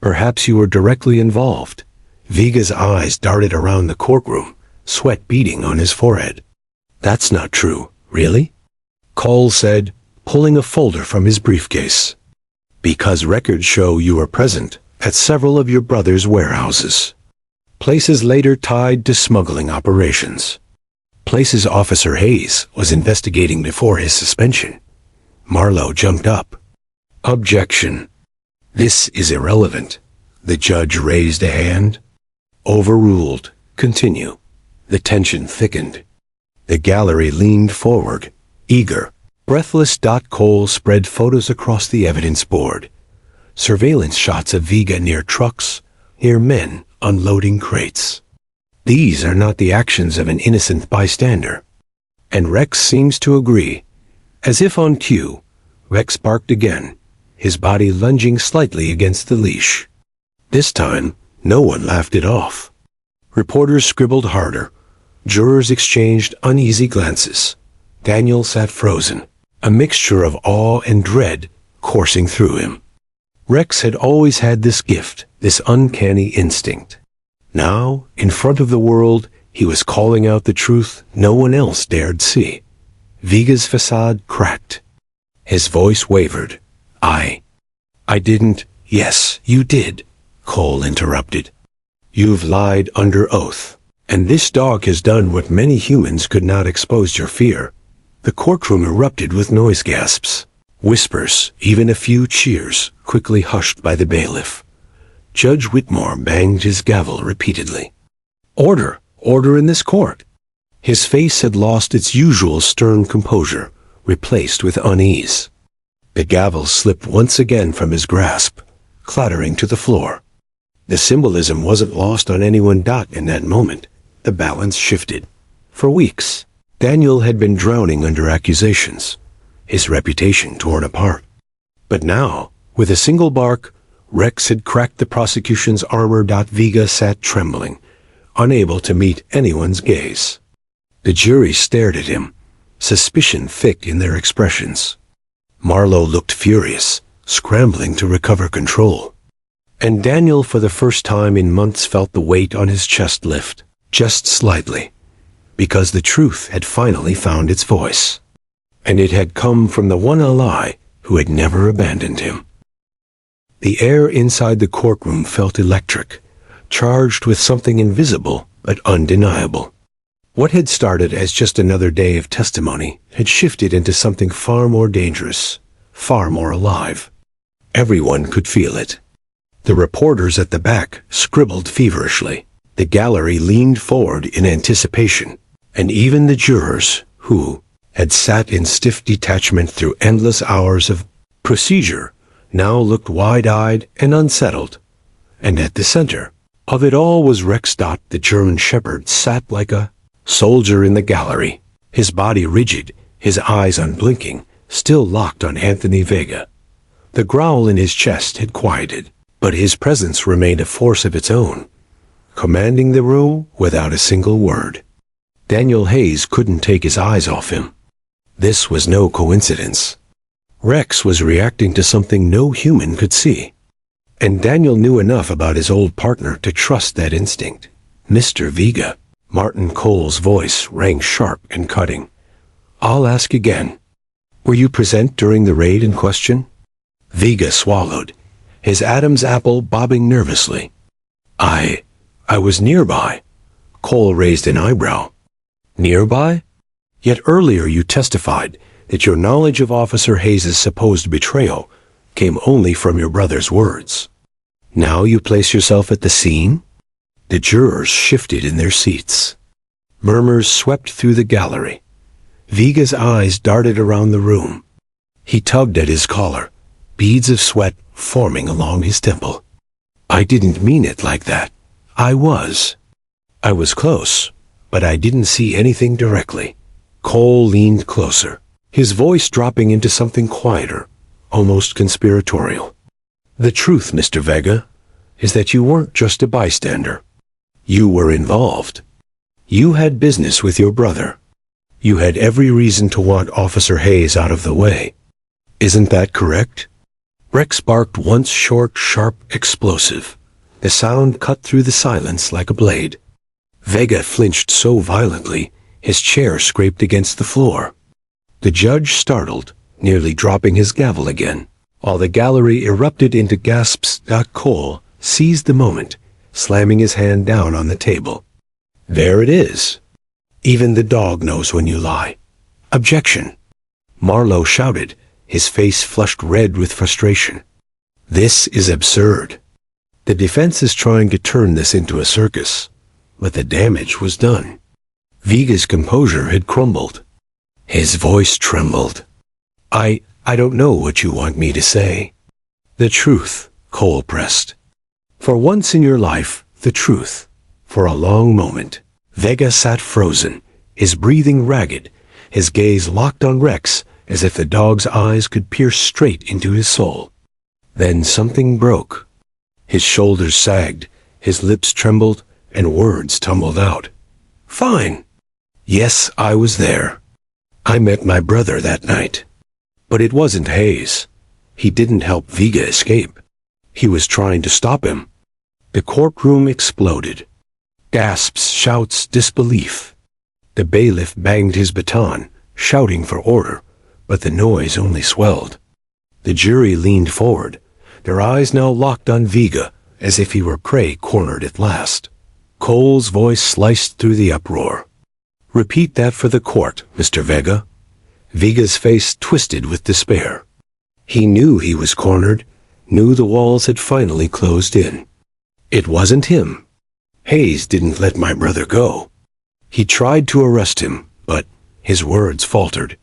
S1: Perhaps you were directly involved. Vega's eyes darted around the courtroom, sweat beading on his forehead. That's not true, really? Cole said, pulling a folder from his briefcase. Because records show you were present at several of your brother's warehouses. Places later tied to smuggling operations. Places Officer Hayes was investigating before his suspension. Marlowe jumped up. Objection. This is irrelevant. The judge raised a hand. Overruled. Continue. The tension thickened. The gallery leaned forward, eager, breathless. Cole spread photos across the evidence board. Surveillance shots of Vega near trucks, near men unloading crates. These are not the actions of an innocent bystander. And Rex seems to agree. As if on cue, Rex barked again, his body lunging slightly against the leash. This time, no one laughed it off. Reporters scribbled harder. Jurors exchanged uneasy glances. Daniel sat frozen, a mixture of awe and dread coursing through him. Rex had always had this gift, this uncanny instinct. Now, in front of the world, he was calling out the truth no one else dared see. Vega's facade cracked. His voice wavered. I didn't. Yes, you did, Cole interrupted. You've lied under oath. And this dog has done what many humans could not expose your fear. The courtroom erupted with noise gasps, whispers, even a few cheers, quickly hushed by the bailiff. Judge Whitmore banged his gavel repeatedly. Order! Order in this court! His face had lost its usual stern composure, replaced with unease. The gavel slipped once again from his grasp, clattering to the floor. The symbolism wasn't lost on anyone. In that moment, the balance shifted. For weeks, Daniel had been drowning under accusations, his reputation torn apart. But now, with a single bark, Rex had cracked the prosecution's armor. Vega sat trembling, unable to meet anyone's gaze. The jury stared at him, suspicion thick in their expressions. Marlowe looked furious, scrambling to recover control. And Daniel, for the first time in months, felt the weight on his chest lift, just slightly, because the truth had finally found its voice. And it had come from the one ally who had never abandoned him. The air inside the courtroom felt electric, charged with something invisible but undeniable. What had started as just another day of testimony had shifted into something far more dangerous, far more alive. Everyone could feel it. The reporters at the back scribbled feverishly. The gallery leaned forward in anticipation, and even the jurors, who had sat in stiff detachment through endless hours of procedure, now looked wide-eyed and unsettled. And at the center of it all was Rex. The German shepherd sat like a soldier in the gallery, his body rigid, his eyes unblinking, still locked on Anthony Vega. The growl in his chest had quieted, but his presence remained a force of its own, commanding the room without a single word. Daniel Hayes couldn't take his eyes off him. This was no coincidence. Rex was reacting to something no human could see. And Daniel knew enough about his old partner to trust that instinct. "Mr. Vega," Martin Cole's voice rang sharp and cutting. "I'll ask again. Were you present during the raid in question?" Vega swallowed, his Adam's apple bobbing nervously. I was nearby." Cole raised an eyebrow. "Nearby? Yet earlier you testified that your knowledge of Officer Hayes' supposed betrayal came only from your brother's words. Now you place yourself at the scene?" The jurors shifted in their seats. Murmurs swept through the gallery. Vega's eyes darted around the room. He tugged at his collar, beads of sweat forming along his temple. "I didn't mean it like that. I was close, but I didn't see anything directly." Cole leaned closer, his voice dropping into something quieter, almost conspiratorial. "The truth, Mr. Vega, is that you weren't just a bystander. You were involved. You had business with your brother. You had every reason to want Officer Hayes out of the way. Isn't that correct?" Rex barked once, short, sharp, explosive. The sound cut through the silence like a blade. Vega flinched so violently, his chair scraped against the floor. The judge startled, nearly dropping his gavel again. While the gallery erupted into gasps, Cole seized the moment, slamming his hand down on the table. "There it is. Even the dog knows when you lie." "Objection!" Marlowe shouted, his face flushed red with frustration. "This is absurd. The defense is trying to turn this into a circus, but the damage was done." Vega's composure had crumbled. His voice trembled. I don't know what you want me to say." "The truth," Cole pressed. "For once in your life, the truth." For a long moment, Vega sat frozen, his breathing ragged, his gaze locked on Rex as if the dog's eyes could pierce straight into his soul. Then something broke. His shoulders sagged, his lips trembled, and words tumbled out. "Fine. Yes, I was there. I met my brother that night. But it wasn't Hayes. He didn't help Vega escape. He was trying to stop him." The courtroom exploded. Gasps, shouts, disbelief. The bailiff banged his baton, shouting for order, but the noise only swelled. The jury leaned forward, their eyes now locked on Vega, as if he were prey cornered at last. Cole's voice sliced through the uproar. "Repeat that for the court, Mr. Vega." Vega's face twisted with despair. He knew he was cornered, knew the walls had finally closed in. "It wasn't him. Hayes didn't let my brother go. He tried to arrest him, but his words faltered.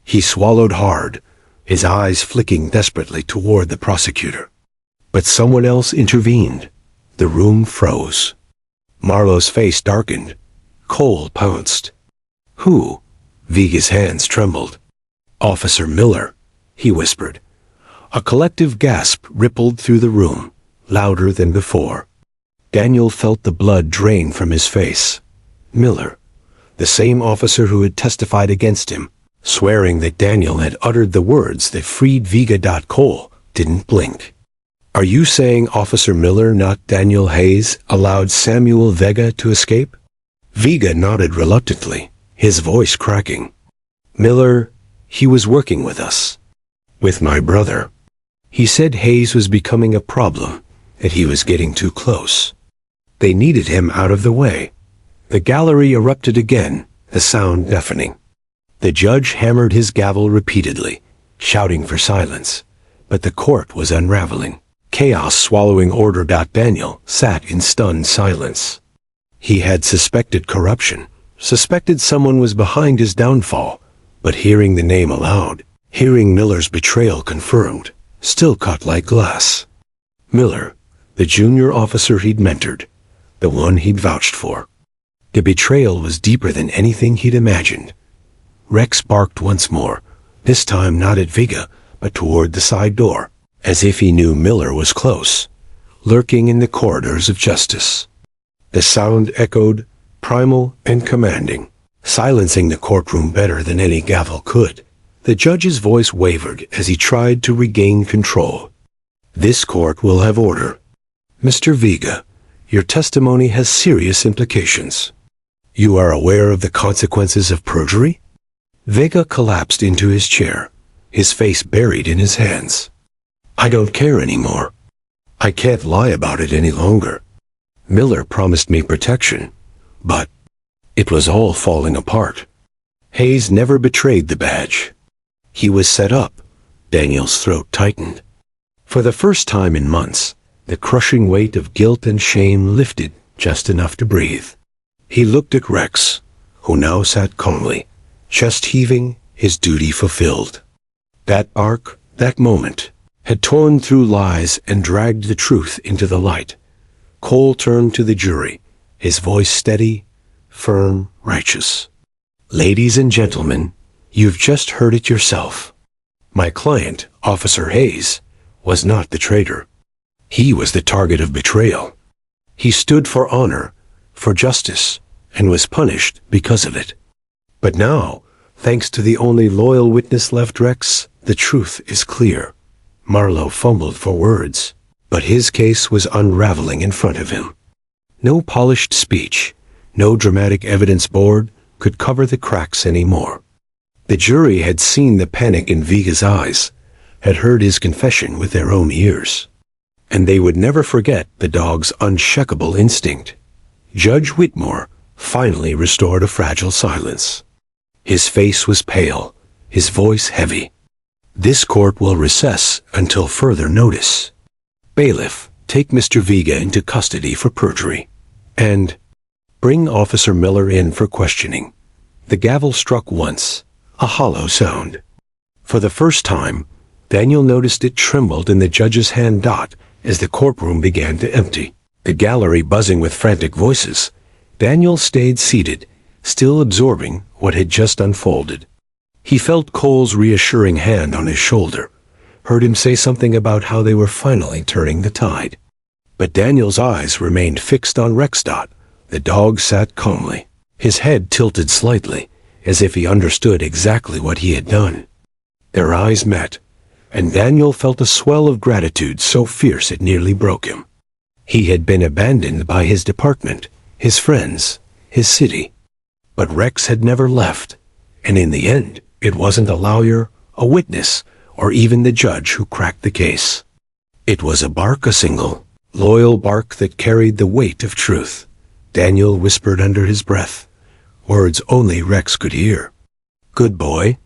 S1: He swallowed hard, his eyes flicking desperately toward the prosecutor. But someone else intervened. The room froze. Marlowe's face darkened. Cole pounced. "Who?" Vega's hands trembled. "Officer Miller," he whispered. A collective gasp rippled through the room, louder than before. Daniel felt the blood drain from his face. Miller, the same officer who had testified against him, swearing that Daniel had uttered the words that freed Vega. Cole didn't blink. "Are you saying Officer Miller, not Daniel Hayes, allowed Samuel Vega to escape?" Vega nodded reluctantly, his voice cracking. "Miller, he was working with us. With my brother. He said Hayes was becoming a problem, that he was getting too close. They needed him out of the way. The gallery erupted again, the sound deafening. The judge hammered his gavel repeatedly, shouting for silence. But the court was unraveling. Chaos swallowing order. Daniel sat in stunned silence. He had suspected corruption, suspected someone was behind his downfall, but hearing the name aloud, hearing Miller's betrayal confirmed, still cut like glass. Miller, the junior officer he'd mentored, the one he'd vouched for. The betrayal was deeper than anything he'd imagined. Rex barked once more, this time not at Viga, but toward the side door, as if he knew Miller was close, lurking in the corridors of justice. The sound echoed, primal and commanding, silencing the courtroom better than any gavel could. The judge's voice wavered as he tried to regain control. This court will have order. Mr. Viga, your testimony has serious implications. You are aware of the consequences of perjury? Vega collapsed into his chair, his face buried in his hands. I don't care anymore. I can't lie about it any longer. Miller promised me protection, but it was all falling apart. Hayes never betrayed the badge. He was set up. Daniel's throat tightened. For the first time in months, the crushing weight of guilt and shame lifted just enough to breathe. He looked at Rex, who now sat calmly, chest heaving, his duty fulfilled. That arc, that moment, had torn through lies and dragged the truth into the light. Cole turned to the jury, his voice steady, firm, righteous. Ladies and gentlemen, you've just heard it yourself. My client, Officer Hayes, was not the traitor. He was the target of betrayal. He stood for honor, for justice, and was punished because of it. But now, thanks to the only loyal witness left, Rex, the truth is clear. Marlowe fumbled for words, but his case was unraveling in front of him. No polished speech, no dramatic evidence board could cover the cracks anymore. The jury had seen the panic in Viga's eyes, had heard his confession with their own ears. And they would never forget the dog's unshakable instinct. Judge Whitmore finally restored a fragile silence. His face was pale, his voice heavy. This court will recess until further notice. Bailiff, take Mr. Viga into custody for perjury. And bring Officer Miller in for questioning. The gavel struck once, a hollow sound. For the first time, Daniel noticed it trembled in the judge's hand. As the courtroom began to empty, the gallery buzzing with frantic voices, Daniel stayed seated, still absorbing what had just unfolded. He felt Cole's reassuring hand on his shoulder, heard him say something about how they were finally turning the tide. But Daniel's eyes remained fixed on Rex. The dog sat calmly, his head tilted slightly, as if he understood exactly what he had done. Their eyes met, and Daniel felt a swell of gratitude so fierce it nearly broke him. He had been abandoned by his department, his friends, his city. But Rex had never left, and in the end, it wasn't a lawyer, a witness, or even the judge who cracked the case. It was a bark, a single, loyal bark that carried the weight of truth. Daniel whispered under his breath, words only Rex could hear. Good boy.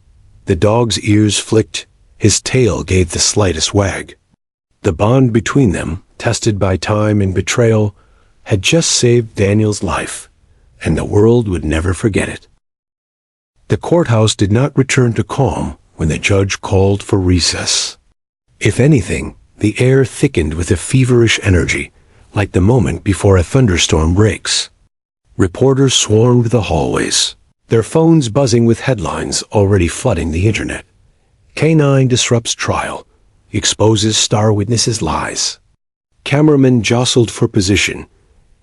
S1: The dog's ears flicked, his tail gave the slightest wag. The bond between them, tested by time and betrayal, had just saved Daniel's life, and the world would never forget it. The courthouse did not return to calm when the judge called for recess. If anything, the air thickened with a feverish energy, like the moment before a thunderstorm breaks. Reporters swarmed the hallways, their phones buzzing with headlines already flooding the internet. K9 disrupts trial, exposes star witnesses' lies. Cameramen jostled for position,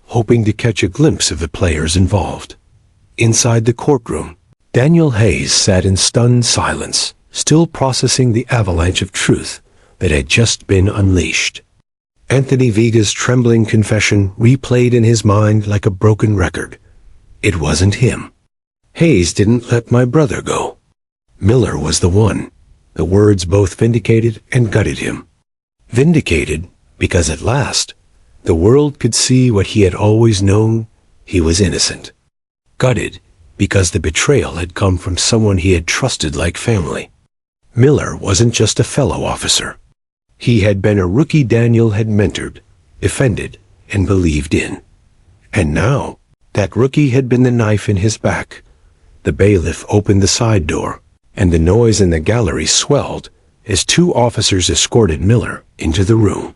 S1: hoping to catch a glimpse of the players involved. Inside the courtroom, Daniel Hayes sat in stunned silence, still processing the avalanche of truth that had just been unleashed. Anthony Viga's trembling confession replayed in his mind like a broken record. It wasn't him. Hayes didn't let my brother go. Miller was the one. The words both vindicated and gutted him. Vindicated because at last, The world could see what he had always known. He was innocent. Gutted, because the betrayal had come from someone he had trusted like family. Miller wasn't just a fellow officer. He had been a rookie Daniel had mentored, defended, and believed in. And now, that rookie had been the knife in his back. The bailiff opened the side door, and the noise in the gallery swelled as two officers escorted Miller into the room.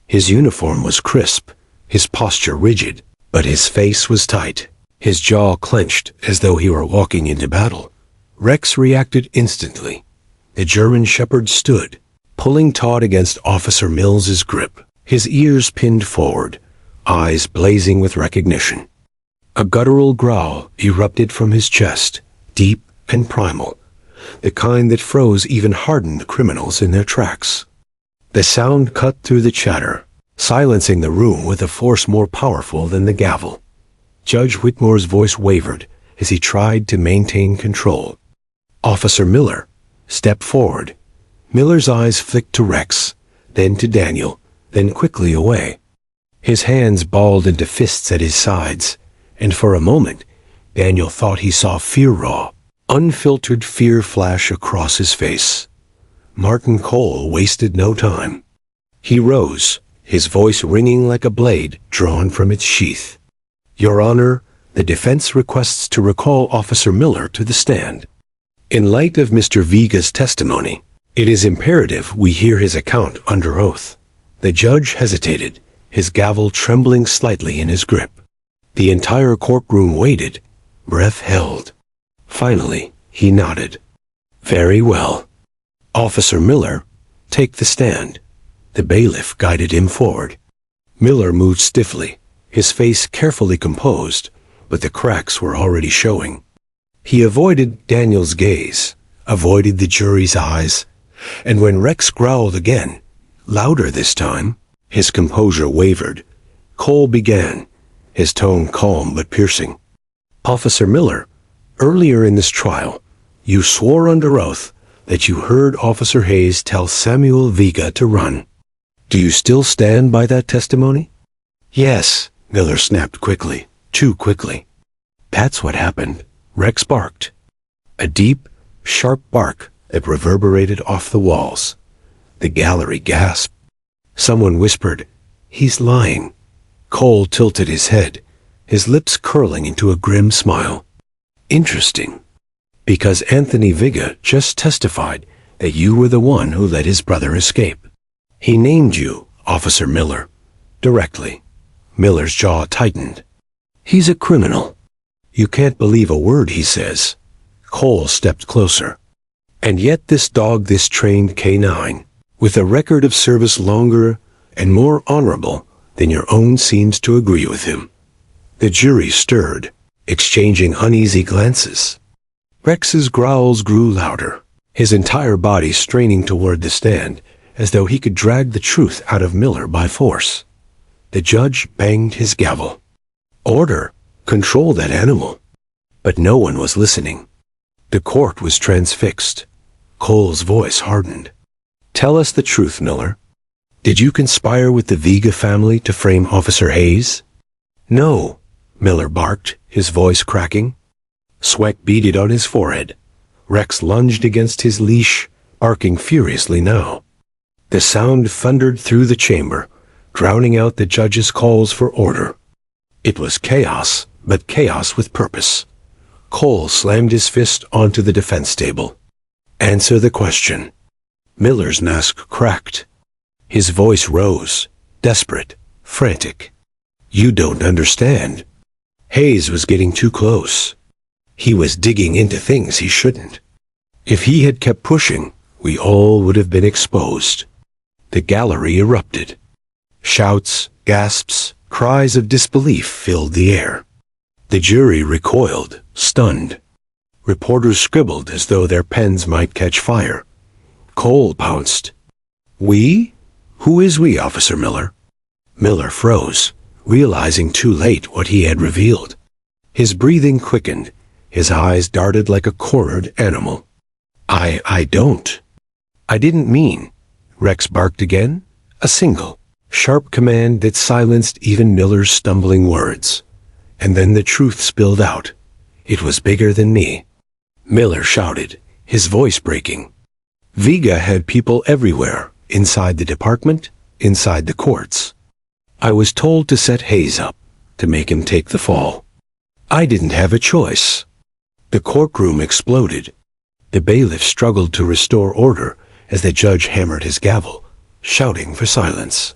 S1: His uniform was crisp, his posture rigid, but his face was tight, his jaw clenched as though he were walking into battle. Rex reacted instantly. The German shepherd stood, pulling taut against Officer Mills's grip, his ears pinned forward, eyes blazing with recognition. A guttural growl erupted from his chest, deep and primal, the kind that froze even hardened criminals in their tracks. The sound cut through the chatter, silencing the room with a force more powerful than the gavel. Judge Whitmore's voice wavered as he tried to maintain control. "Officer Miller, step forward." Miller's eyes flicked to Rex, then to Daniel, then quickly away. His hands balled into fists at his sides, and for a moment, Daniel thought he saw fear raw, unfiltered fear flash across his face. Martin Cole wasted no time. He rose, his voice ringing like a blade drawn from its sheath. "Your Honor, the defense requests to recall Officer Miller to the stand. In light of Mr. Viga's testimony, it is imperative we hear his account under oath." The judge hesitated, his gavel trembling slightly in his grip. The entire courtroom waited, breath held. Finally, he nodded. "Very well. Officer Miller, take the stand." The bailiff guided him forward. Miller moved stiffly, his face carefully composed, but the cracks were already showing. He avoided Daniel's gaze, avoided the jury's eyes, and when Rex growled again, louder this time, his composure wavered. Cole began, his tone calm but piercing. "Officer Miller, earlier in this trial, you swore under oath that you heard Officer Hayes tell Samuel Viga to run. Do you still stand by that testimony?" "Yes," Miller snapped quickly, too quickly. "That's what happened," Rex barked. A deep, sharp bark that reverberated off the walls. The gallery gasped. Someone whispered, "He's lying." Cole tilted his head, his lips curling into a grim smile. "Interesting. Because Anthony Viga just testified that you were the one who let his brother escape. He named you, Officer Miller, directly." Miller's jaw tightened. "He's a criminal. You can't believe a word he says." Cole stepped closer. "And yet this dog, this trained K9, with a record of service longer and more honorable than your own, seems to agree with him." The jury stirred, exchanging uneasy glances. Rex's growls grew louder, his entire body straining toward the stand, as though he could drag the truth out of Miller by force. The judge banged his gavel. "Order! Control that animal!" But no one was listening. The court was transfixed. Cole's voice hardened. "Tell us the truth, Miller. Did you conspire with the Viga family to frame Officer Hayes?" "No," Miller barked, his voice cracking. Sweat beaded on his forehead. Rex lunged against his leash, barking furiously now. The sound thundered through the chamber, drowning out the judge's calls for order. It was chaos, but chaos with purpose. Cole slammed his fist onto the defense table. "Answer the question." Miller's mask cracked. His voice rose, desperate, frantic. "You don't understand. Hayes was getting too close. He was digging into things he shouldn't. If he had kept pushing, we all would have been exposed." The gallery erupted. Shouts, gasps, cries of disbelief filled the air. The jury recoiled, stunned. Reporters scribbled as though their pens might catch fire. Cole pounced. "We? Who is we, Officer Miller?" Miller froze, realizing too late what he had revealed. His breathing quickened, his eyes darted like a cornered animal. I don't. I didn't mean," Rex barked again, a single, Sharp command that silenced even Miller's stumbling words. And then the truth spilled out. It was bigger than me. Miller shouted, his voice breaking. Vega had people everywhere, inside the department, inside the courts. I was told to set Hayes up, to make him take the fall. I didn't have a choice. The courtroom exploded. The bailiff struggled to restore order as the judge hammered his gavel, shouting for silence.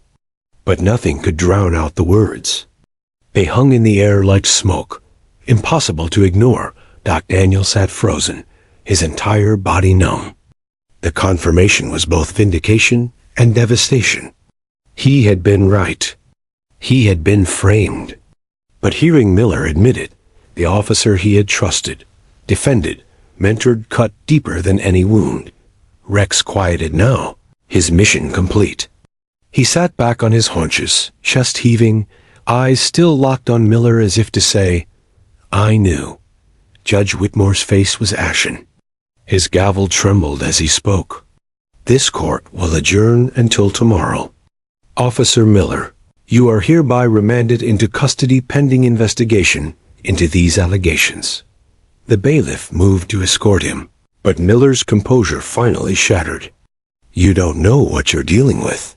S1: But nothing could drown out the words. They hung in the air like smoke, impossible to ignore. Doc Daniel sat frozen, his entire body numb. The confirmation was both vindication and devastation. He had been right. He had been framed. But hearing Miller admit it, the officer he had trusted, defended, mentored cut deeper than any wound. Rex quieted now, his mission complete. He sat back on his haunches, chest heaving, eyes still locked on Miller as if to say, I knew. Judge Whitmore's face was ashen. His gavel trembled as he spoke. This court will adjourn until tomorrow. Officer Miller, you are hereby remanded into custody pending investigation into these allegations. The bailiff moved to escort him, but Miller's composure finally shattered. You don't know what you're dealing with.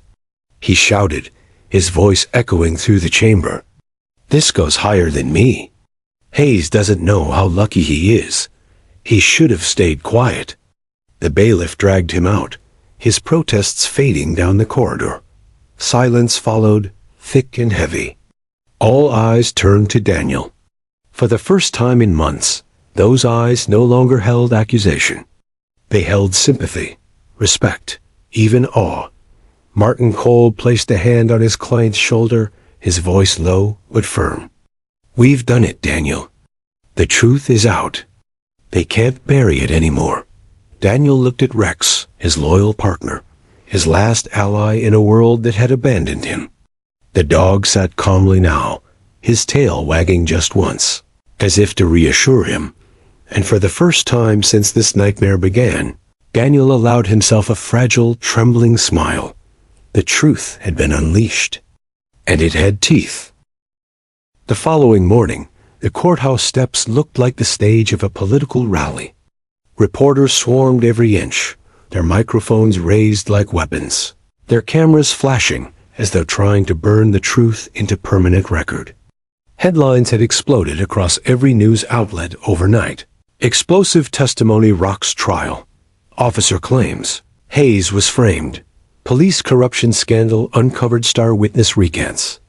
S1: He shouted, his voice echoing through the chamber. This goes higher than me. Hayes doesn't know how lucky he is. He should have stayed quiet. The bailiff dragged him out, his protests fading down the corridor. Silence followed, thick and heavy. All eyes turned to Daniel. For the first time in months, those eyes no longer held accusation. They held sympathy, respect, even awe. Martin Cole placed a hand on his client's shoulder, his voice low but firm. We've done it, Daniel. The truth is out. They can't bury it anymore. Daniel looked at Rex, his loyal partner, his last ally in a world that had abandoned him. The dog sat calmly now, his tail wagging just once, as if to reassure him. And for the first time since this nightmare began, Daniel allowed himself a fragile, trembling smile. The truth had been unleashed, and it had teeth. The following morning, the courthouse steps looked like the stage of a political rally. Reporters swarmed every inch, their microphones raised like weapons, their cameras flashing as though trying to burn the truth into permanent record. Headlines had exploded across every news outlet overnight. Explosive testimony rocks trial. Officer claims Hayes was framed. Police corruption scandal uncovered star witness recants.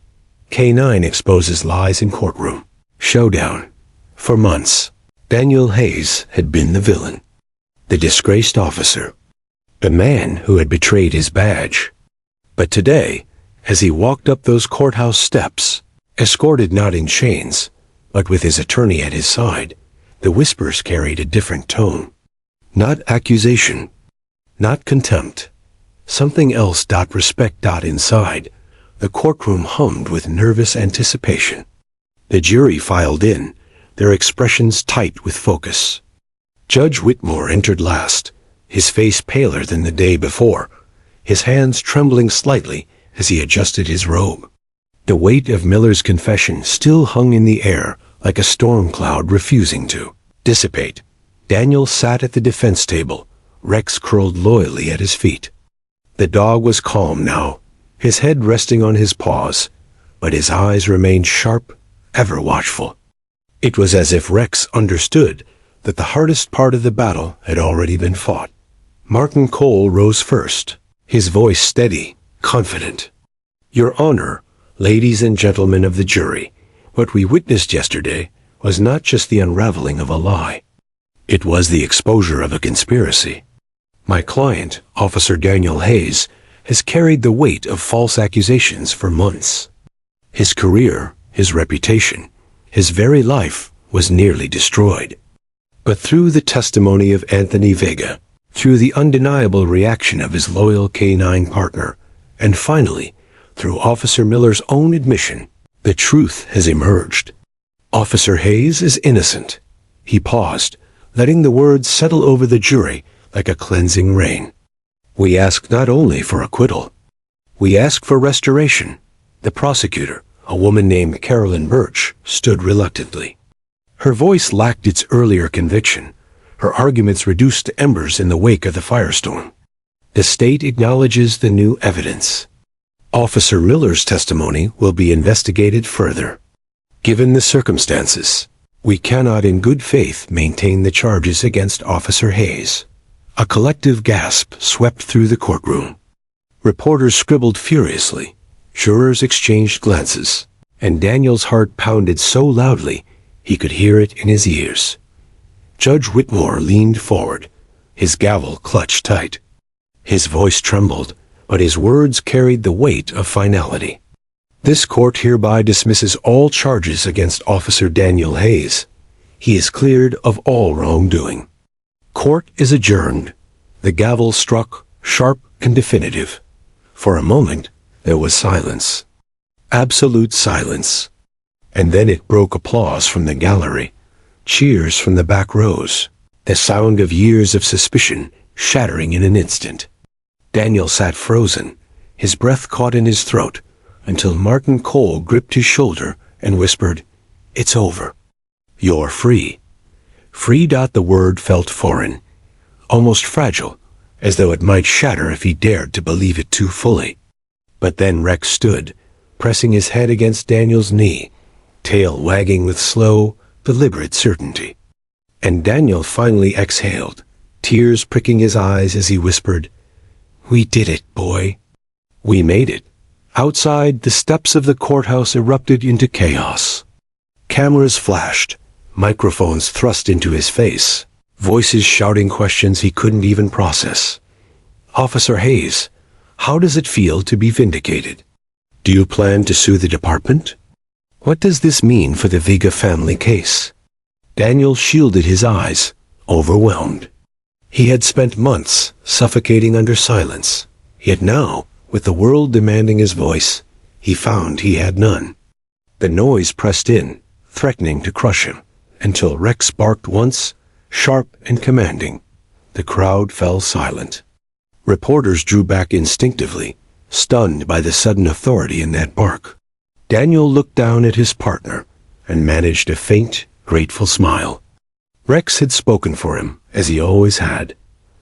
S1: K9 exposes lies in courtroom. Showdown. For months, Daniel Hayes had been the villain, the disgraced officer, the man who had betrayed his badge. But today, as he walked up those courthouse steps, escorted not in chains, but with his attorney at his side, the whispers carried a different tone. Not accusation, not contempt. Something else. Respect. Inside, the courtroom hummed with nervous anticipation. The jury filed in, their expressions tight with focus. Judge Whitmore entered last, his face paler than the day before, his hands trembling slightly as he adjusted his robe. The weight of Miller's confession still hung in the air like a storm cloud refusing to dissipate. Daniel sat at the defense table, Rex curled loyally at his feet. The dog was calm now, his head resting on his paws, but his eyes remained sharp, ever watchful. It was as if Rex understood that the hardest part of the battle had already been fought. Martin Cole rose first, his voice steady, confident. Your Honor, ladies and gentlemen of the jury, what we witnessed yesterday was not just the unraveling of a lie. It was the exposure of a conspiracy. My client, Officer Daniel Hayes, has carried the weight of false accusations for months. His career, his reputation, his very life was nearly destroyed. But through the testimony of Anthony Vega, through the undeniable reaction of his loyal K9 partner, and finally, through Officer Miller's own admission, the truth has emerged. Officer Hayes is innocent. He paused, letting the words settle over the jury like a cleansing rain. We ask not only for acquittal. We ask for restoration. The prosecutor, a woman named Carolyn Birch, stood reluctantly. Her voice lacked its earlier conviction, her arguments reduced to embers in the wake of the firestorm. The state acknowledges the new evidence. Officer Miller's testimony will be investigated further. Given the circumstances, we cannot in good faith maintain the charges against Officer Hayes. A collective gasp swept through the courtroom. Reporters scribbled furiously, jurors exchanged glances, and Daniel's heart pounded so loudly he could hear it in his ears. Judge Whitmore leaned forward, his gavel clutched tight. His voice trembled, but his words carried the weight of finality. This court hereby dismisses all charges against Officer Daniel Hayes. He is cleared of all wrongdoing. Court is adjourned. The gavel struck, sharp and definitive. For a moment, there was silence. Absolute silence. And then it broke applause from the gallery, cheers from the back rows, the sound of years of suspicion shattering in an instant. Daniel sat frozen, his breath caught in his throat, until Martin Cole gripped his shoulder and whispered, "It's over. You're free." Free. The word felt foreign, almost fragile, as though it might shatter if he dared to believe it too fully. But then Rex stood, pressing his head against Daniel's knee, tail wagging with slow, deliberate certainty. And Daniel finally exhaled, tears pricking his eyes as he whispered, "We did it, boy. We made it." Outside, the steps of the courthouse erupted into chaos. Cameras flashed, microphones thrust into his face, voices shouting questions he couldn't even process. "Officer Hayes, how does it feel to be vindicated? Do you plan to sue the department? What does this mean for the Vega family case?" Daniel shielded his eyes, overwhelmed. He had spent months suffocating under silence, yet now, with the world demanding his voice, he found he had none. The noise pressed in, threatening to crush him, until Rex barked once, sharp and commanding. The crowd fell silent. Reporters drew back instinctively, stunned by the sudden authority in that bark. Daniel looked down at his partner and managed a faint, grateful smile. Rex had spoken for him, as he always had.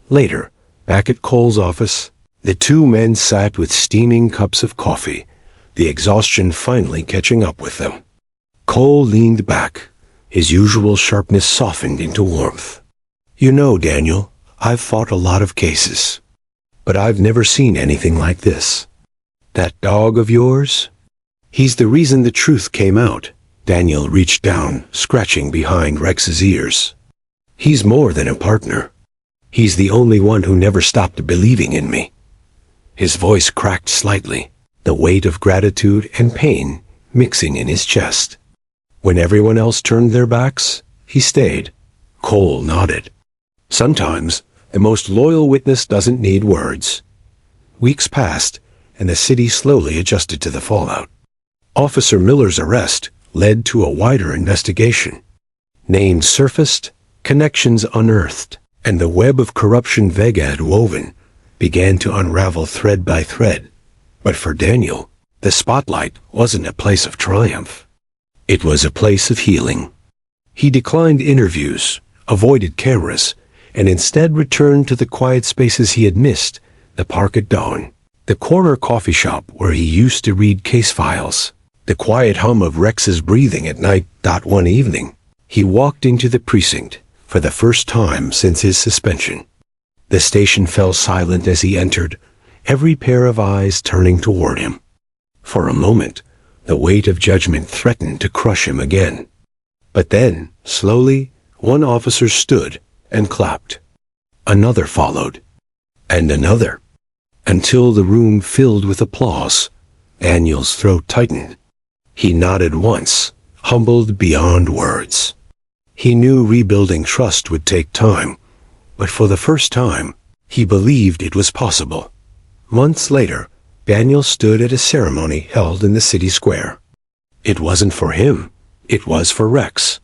S1: Later, back at Cole's office, the two men sat with steaming cups of coffee, the exhaustion finally catching up with them. Cole leaned back, his usual sharpness softened into warmth. "You know, Daniel, I've fought a lot of cases, but I've never seen anything like this. That dog of yours? He's the reason the truth came out." Daniel reached down, scratching behind Rex's ears. "He's more than a partner. He's the only one who never stopped believing in me." His voice cracked slightly, the weight of gratitude and pain mixing in his chest. When everyone else turned their backs, he stayed. Cole nodded. Sometimes, the most loyal witness doesn't need words. Weeks passed, and the city slowly adjusted to the fallout. Officer Miller's arrest led to a wider investigation. Names surfaced, connections unearthed, and the web of corruption Vega had woven began to unravel thread by thread. But for Daniel, the spotlight wasn't a place of triumph. It was a place of healing. He declined interviews, avoided cameras, and instead returned to the quiet spaces he had missed, the park at dawn, the corner coffee shop where he used to read case files, the quiet hum of Rex's breathing at night. One evening, he walked into the precinct for the first time since his suspension. The station fell silent as he entered, every pair of eyes turning toward him. For a moment, the weight of judgment threatened to crush him again. But then, slowly, one officer stood and clapped. Another followed, and another, until the room filled with applause. Daniel's throat tightened. He nodded once, humbled beyond words. He knew rebuilding trust would take time, but for the first time, he believed it was possible. Months later, Daniel stood at a ceremony held in the city square. It wasn't for him, it was for Rex.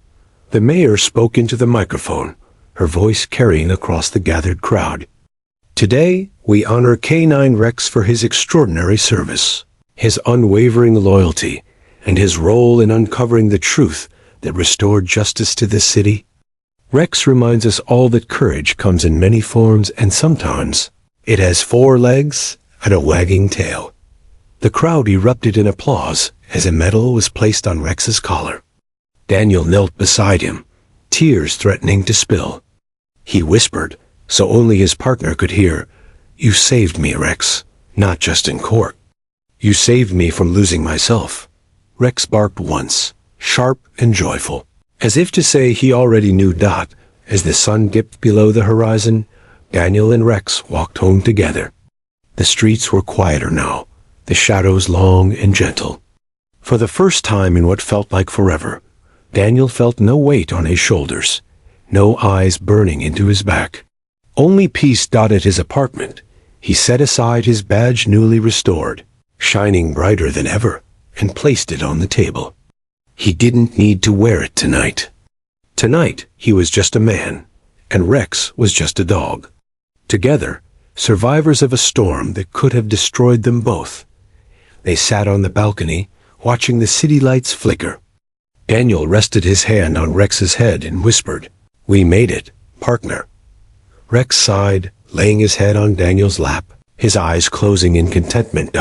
S1: The mayor spoke into the microphone, her voice carrying across the gathered crowd. Today, we honor K9 Rex for his extraordinary service, his unwavering loyalty, and his role in uncovering the truth that restored justice to this city. Rex reminds us all that courage comes in many forms, and sometimes it has 4 legs and a wagging tail. The crowd erupted in applause as a medal was placed on Rex's collar. Daniel knelt beside him, tears threatening to spill. He whispered, so only his partner could hear, "You saved me, Rex, not just in court. You saved me from losing myself." Rex barked once, sharp and joyful, as if to say he already knew. As the sun dipped below the horizon, Daniel and Rex walked home together. The streets were quieter now, the shadows long and gentle. For the first time in what felt like forever, Daniel felt no weight on his shoulders, no eyes burning into his back. Only peace. At his apartment, he set aside his badge newly restored, shining brighter than ever, and placed it on the table. He didn't need to wear it tonight. Tonight, he was just a man, and Rex was just a dog. Together, survivors of a storm that could have destroyed them both. They sat on the balcony, watching the city lights flicker. Daniel rested his hand on Rex's head and whispered, "We made it, partner." Rex sighed, laying his head on Daniel's lap, his eyes closing in contentment.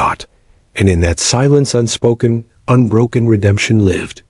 S1: And in that silence unspoken, unbroken redemption lived.